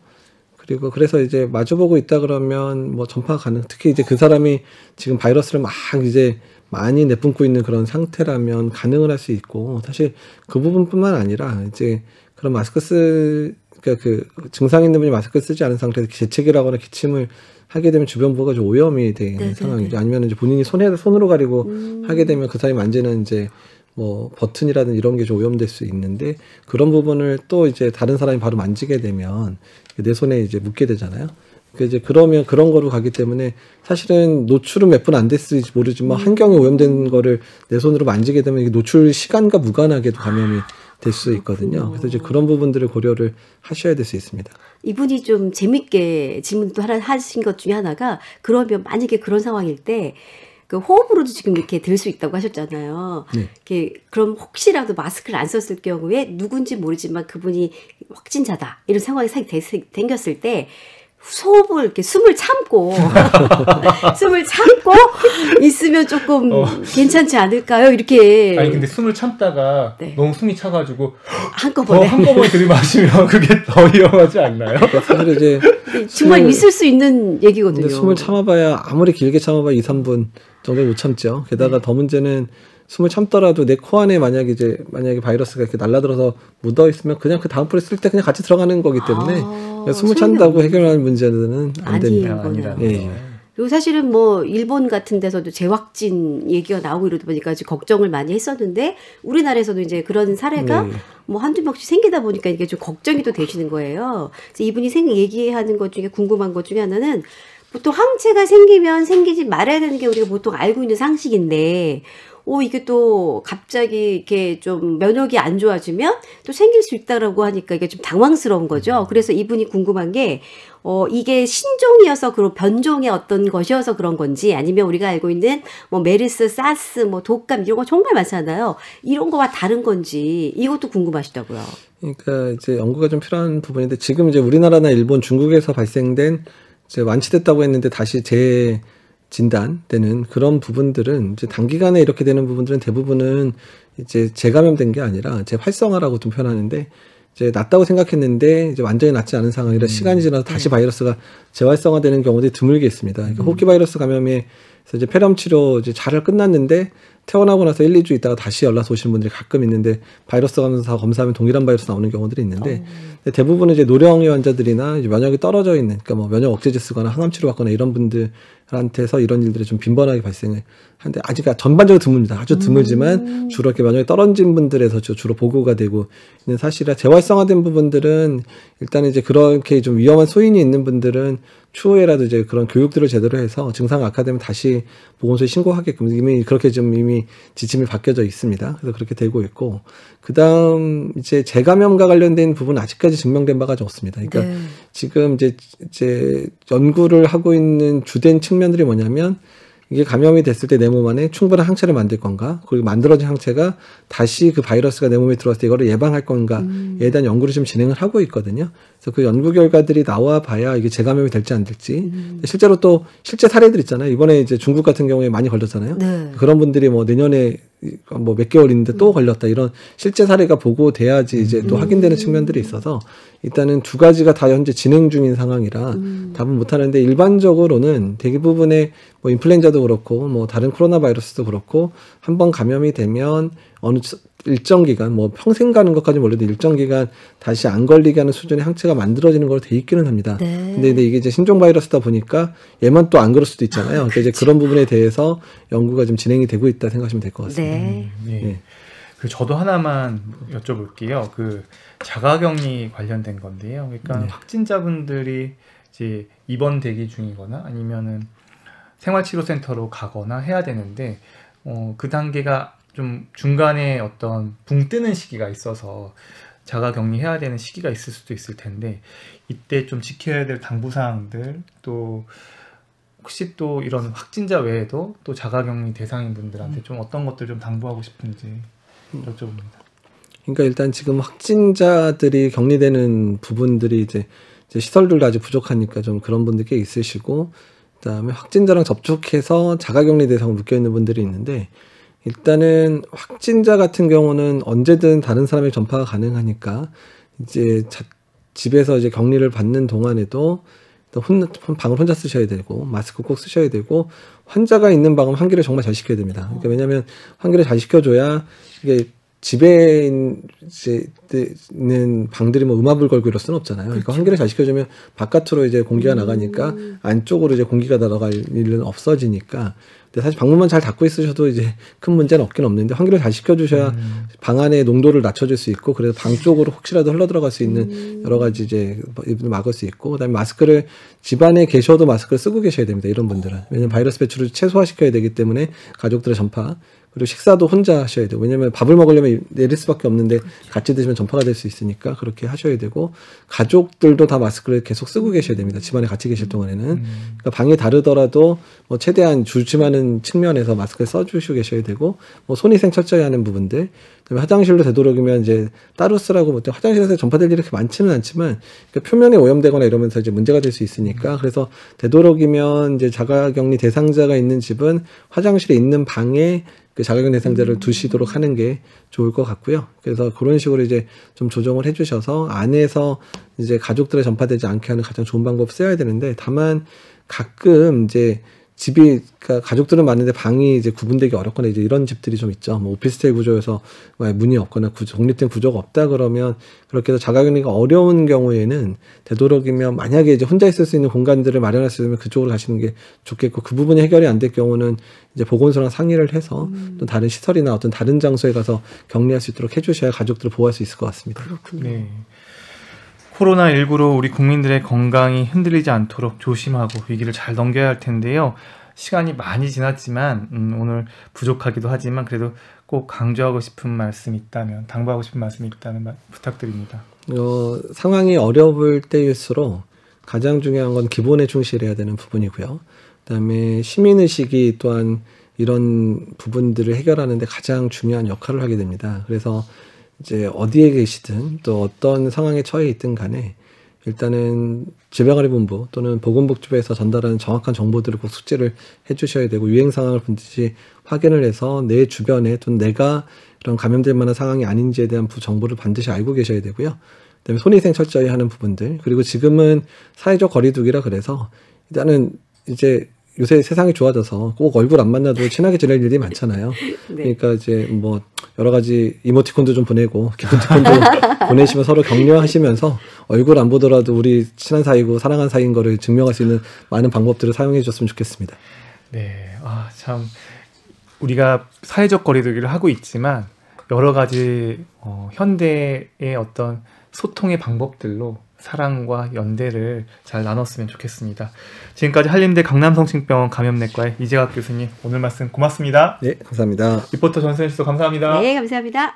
그리고 그래서 이제 마주보고 있다 그러면 뭐 전파 가능. 특히 이제 그 사람이 지금 바이러스를 막 이제 많이 내뿜고 있는 그런 상태라면 가능을 할 수 있고 사실 그 부분뿐만 아니라 이제 그런 마스크 그러니까 그 증상 있는 분이 마스크 쓰지 않은 상태에서 재채기를 하거나 기침을 하게 되면 주변 부가 좀 오염이 되는 네네네. 상황이죠. 아니면 이제 본인이 손으로 가리고 하게 되면 그 사람이 만지는 이제 뭐 버튼이라든 이런 게 좀 오염될 수 있는데 그런 부분을 또 이제 다른 사람이 바로 만지게 되면 내 손에 이제 묻게 되잖아요. 이제 그러면 그런 거로 가기 때문에 사실은 노출은 몇 분 안 됐을지 모르지만 환경에 오염된 거를 내 손으로 만지게 되면 이게 노출 시간과 무관하게도 감염이 될 수 있거든요. 그래서 이제 그런 부분들을 고려를 하셔야 될 수 있습니다. 이분이 좀 재밌게 질문도 하나 하신 것 중에 하나가 그러면 만약에 그런 상황일 때 그 호흡으로도 지금 이렇게 될 수 있다고 하셨잖아요. 네. 그럼 혹시라도 마스크를 안 썼을 경우에 누군지 모르지만 그분이 확진자다 이런 상황이 생겼을 때 호흡을 이렇게 숨을 참고 있으면 조금 괜찮지 않을까요? 이렇게. 아니 근데 숨을 참다가 네. 너무 숨이 차가지고 한꺼번에 한꺼번에 들이마시면 그게 더 위험하지 않나요? 사실 이제 정말 있을 수 있는 얘기거든요. 근데 숨을 참아봐야 아무리 길게 참아봐야 2, 3분 정도 못 참죠. 게다가 더 문제는 숨을 참더라도 내 코 안에 만약에 바이러스가 이렇게 날라들어서 묻어 있으면 그냥 그 다음 풀에 쓸 때 그냥 같이 들어가는 거기 때문에 숨을 찬다고 해결할 문제는 안 됩니다. 아니라는 거죠. 그리고 사실은 뭐 일본 같은 데서도 재확진 얘기가 나오고 이러다 보니까 걱정을 많이 했었는데 우리나라에서도 이제 그런 사례가 뭐 한두 명씩 생기다 보니까 이게 좀 걱정이 또 되시는 거예요. 그래서 이분이 얘기하는 것 중에 궁금한 것 중에 하나는 보통 항체가 생기면 생기지 말아야 되는 게 우리가 보통 알고 있는 상식인데 이게 또 갑자기 이렇게 좀 면역이 안 좋아지면 또 생길 수 있다라고 하니까 이게 좀 당황스러운 거죠. 그래서 이분이 궁금한 게 이게 신종이어서 그런 변종의 어떤 것이어서 그런 건지 아니면 우리가 알고 있는 뭐 메르스, 사스, 뭐 독감 이런 거 정말 많잖아요. 이런 거와 다른 건지 이것도 궁금하시다고요. 그러니까 이제 연구가 좀 필요한 부분인데 지금 이제 우리나라나 일본, 중국에서 발생된 이제 완치됐다고 했는데 다시 진단되는 그런 부분들은 이제 단기간에 이렇게 되는 부분들은 대부분은 이제 재감염된 게 아니라 재활성화라고 좀 표현하는데 이제 낫다고 생각했는데 이제 완전히 낫지 않은 상황이라 시간이 지나서 다시 바이러스가 재활성화되는 경우들이 드물게 있습니다. 그러니까 호흡기 바이러스 감염에서 이제 폐렴 치료 이제 잘 끝났는데 퇴원하고 나서 1, 2주 있다가 다시 연락 오시는 분들이 가끔 있는데 바이러스 검사하면 동일한 바이러스 나오는 경우들이 있는데 대부분은 이제 노령의 환자들이나 이제 면역이 떨어져 있는 그러니까 뭐 면역 억제제 쓰거나 항암 치료 받거나 이런 분들한테서 이런 일들이 좀 빈번하게 발생을 하는데 아직 전반적으로 드뭅니다. 아주 드물지만 주로 이렇게 면역이 떨어진 분들에서 주로 보고가 되고 있는 사실이라 재활성화된 부분들은 일단 이제 그렇게 좀 위험한 소인이 있는 분들은 추후에라도 이제 그런 교육들을 제대로 해서 증상 악화되면 다시 보건소에 신고하게끔 이미 그렇게 좀 이미 지침이 바뀌어져 있습니다. 그래서 그렇게 되고 있고 그다음 이제 재감염과 관련된 부분은 아직까지 증명된 바가 좀 없습니다. 그러니까 지금 이제 연구를 하고 있는 주된 측면들이 뭐냐면 이게 감염이 됐을 때 내 몸 안에 충분한 항체를 만들 건가 그리고 만들어진 항체가 다시 그 바이러스가 내 몸에 들어왔을 때 이거를 예방할 건가에 대한 연구를 좀 진행을 하고 있거든요. 그래서 그 연구 결과들이 나와 봐야 이게 재감염이 될지 안 될지 실제로 또 실제 사례들 있잖아요. 이번에 이제 중국 같은 경우에 많이 걸렸잖아요. 네. 그런 분들이 뭐 내년에 뭐 몇 개월 있는데 또 걸렸다 이런 실제 사례가 보고돼야지 이제 또 확인되는 측면들이 있어서 일단은 두 가지가 다 현재 진행 중인 상황이라 답은 못하는데 일반적으로는 대부분의 뭐 인플루엔자도 그렇고 뭐 다른 코로나 바이러스도 그렇고 한번 감염이 되면 어느 일정 기간 뭐 평생 가는 것까지 몰라도 일정 기간 다시 안 걸리게 하는 수준의 항체가 만들어지는 걸로 돼 있기는 합니다. 근데 이게 이제 신종 바이러스다 보니까 얘만 또 안 그럴 수도 있잖아요. 그러니까 이제 그런 부분에 대해서 연구가 좀 진행이 되고 있다 생각하시면 될 것 같습니다. 네. 그 저도 하나만 여쭤볼게요. 그 자가격리 관련된 건데요. 그러니까 확진자분들이 이제 입원 대기 중이거나 아니면은 생활치료센터로 가거나 해야 되는데 그 단계가 좀 중간에 어떤 붕 뜨는 시기가 있어서 자가격리해야 되는 시기가 있을 수도 있을 텐데 이때 좀 지켜야 될 당부사항들 또 혹시 또 이런 확진자 외에도 또 자가격리 대상인 분들한테 좀 어떤 것들 좀 당부하고 싶은지 여쭤봅니다. 그러니까 일단 지금 확진자들이 격리되는 부분들이 이제 시설들도 아직 부족하니까 좀 그런 분들 꽤 있으시고 그다음에 확진자랑 접촉해서 자가격리 대상으로 묶여있는 분들이 있는데 일단은 확진자 같은 경우는 언제든 다른 사람의 전파가 가능하니까 이제 집에서 이제 격리를 받는 동안에도 방을 혼자 쓰셔야 되고 마스크 꼭 쓰셔야 되고 환자가 있는 방은 환기를 정말 잘 시켜야 됩니다. 그러니까 왜냐하면 환기를 잘 시켜줘야 이게 집에 이제 있는 방들이 뭐 음압을 걸고 이럴 수는 없잖아요. 그러니까 환기를 잘 시켜주면 바깥으로 이제 공기가 나가니까 안쪽으로 이제 공기가 날아갈 일은 없어지니까. 근데 사실 방문만 잘 닫고 있으셔도 이제 큰 문제는 없긴 없는데 환기를 잘 시켜주셔야 방 안의 농도를 낮춰줄 수 있고 그래서 방 쪽으로 혹시라도 흘러 들어갈 수 있는 여러 가지 이제 막을 수 있고 그다음에 마스크를 집안에 계셔도 마스크를 쓰고 계셔야 됩니다. 이런 분들은 왜냐하면 바이러스 배출을 최소화시켜야 되기 때문에 가족들의 전파 그리고 식사도 혼자 하셔야 되고 왜냐하면 밥을 먹으려면 내릴 수밖에 없는데 같이 드시면 전파가 될 수 있으니까 그렇게 하셔야 되고 가족들도 다 마스크를 계속 쓰고 계셔야 됩니다. 집안에 같이 계실 동안에는 그러니까 방이 다르더라도 뭐 최대한 조심하는 측면에서 마스크를 써주시고 계셔야 되고 뭐 손위생 철저히 하는 부분들 그다음에 화장실로 되도록이면 이제 따로 쓰라고 뭐 화장실에서 전파될 일이 그렇게 많지는 않지만 그러니까 표면에 오염되거나 이러면서 이제 문제가 될 수 있으니까 그래서 되도록이면 이제 자가격리 대상자가 있는 집은 화장실에 있는 방에 그 자가격리 대상자를 두시도록 하는 게 좋을 것 같고요. 그래서 그런 식으로 이제 좀 조정을 해주셔서 안에서 이제 가족들에 전파되지 않게 하는 가장 좋은 방법 써야 되는데 다만 가끔 이제 집이 그러니까 가족들은 많은데 방이 이제 구분되기 어렵거나 이제 이런 집들이 좀 있죠. 뭐 오피스텔 구조여서 문이 없거나 독립된 구조가 없다 그러면 그렇게 해서 자가격리가 어려운 경우에는 되도록이면 만약에 이제 혼자 있을 수 있는 공간들을 마련할 수 있으면 그쪽으로 가시는 게 좋겠고 그 부분이 해결이 안 될 경우는 이제 보건소랑 상의를 해서 또 다른 시설이나 어떤 다른 장소에 가서 격리할 수 있도록 해주셔야 가족들을 보호할 수 있을 것 같습니다. 그렇군요. 네. 코로나19로 우리 국민들의 건강이 흔들리지 않도록 조심하고 위기를 잘 넘겨야 할 텐데요. 시간이 많이 지났지만 오늘 부족하기도 하지만 그래도 꼭 강조하고 싶은 말씀이 있다면 당부하고 싶은 말씀이 있다면 부탁드립니다. 상황이 어려울 때일수록 가장 중요한 건 기본에 충실해야 되는 부분이고요. 그다음에 시민의식이 또한 이런 부분들을 해결하는 데 가장 중요한 역할을 하게 됩니다. 그래서 이제 어디에 계시든 또 어떤 상황에 처해 있든 간에 일단은 질병관리본부 또는 보건복지부에서 전달하는 정확한 정보들을 꼭 숙지를 해주셔야 되고 유행 상황을 반드시 확인을 해서 내 주변에 또는 내가 이런 감염될 만한 상황이 아닌지에 대한 정보를 반드시 알고 계셔야 되고요. 그다음에 손위생 철저히 하는 부분들 그리고 지금은 사회적 거리두기라 그래서 일단은 이제 요새 세상이 좋아져서 꼭 얼굴 안 만나도 친하게 지낼 일이 많잖아요. 네. 그러니까 이제 뭐 여러 가지 이모티콘도 좀 보내고 기프티콘도 보내시면 서로 격려하시면서 얼굴 안 보더라도 우리 친한 사이고 사랑하는 사이인 거를 증명할 수 있는 많은 방법들을 사용해 주셨으면 좋겠습니다. 네, 참 우리가 사회적 거리두기를 하고 있지만 여러 가지 현대의 어떤 소통의 방법들로 사랑과 연대를 잘 나눴으면 좋겠습니다. 지금까지 한림대 강남성심병원 감염내과의 이재학 교수님 오늘 말씀 고맙습니다. 네, 감사합니다. 리포터 전선희 씨도 감사합니다. 네, 감사합니다.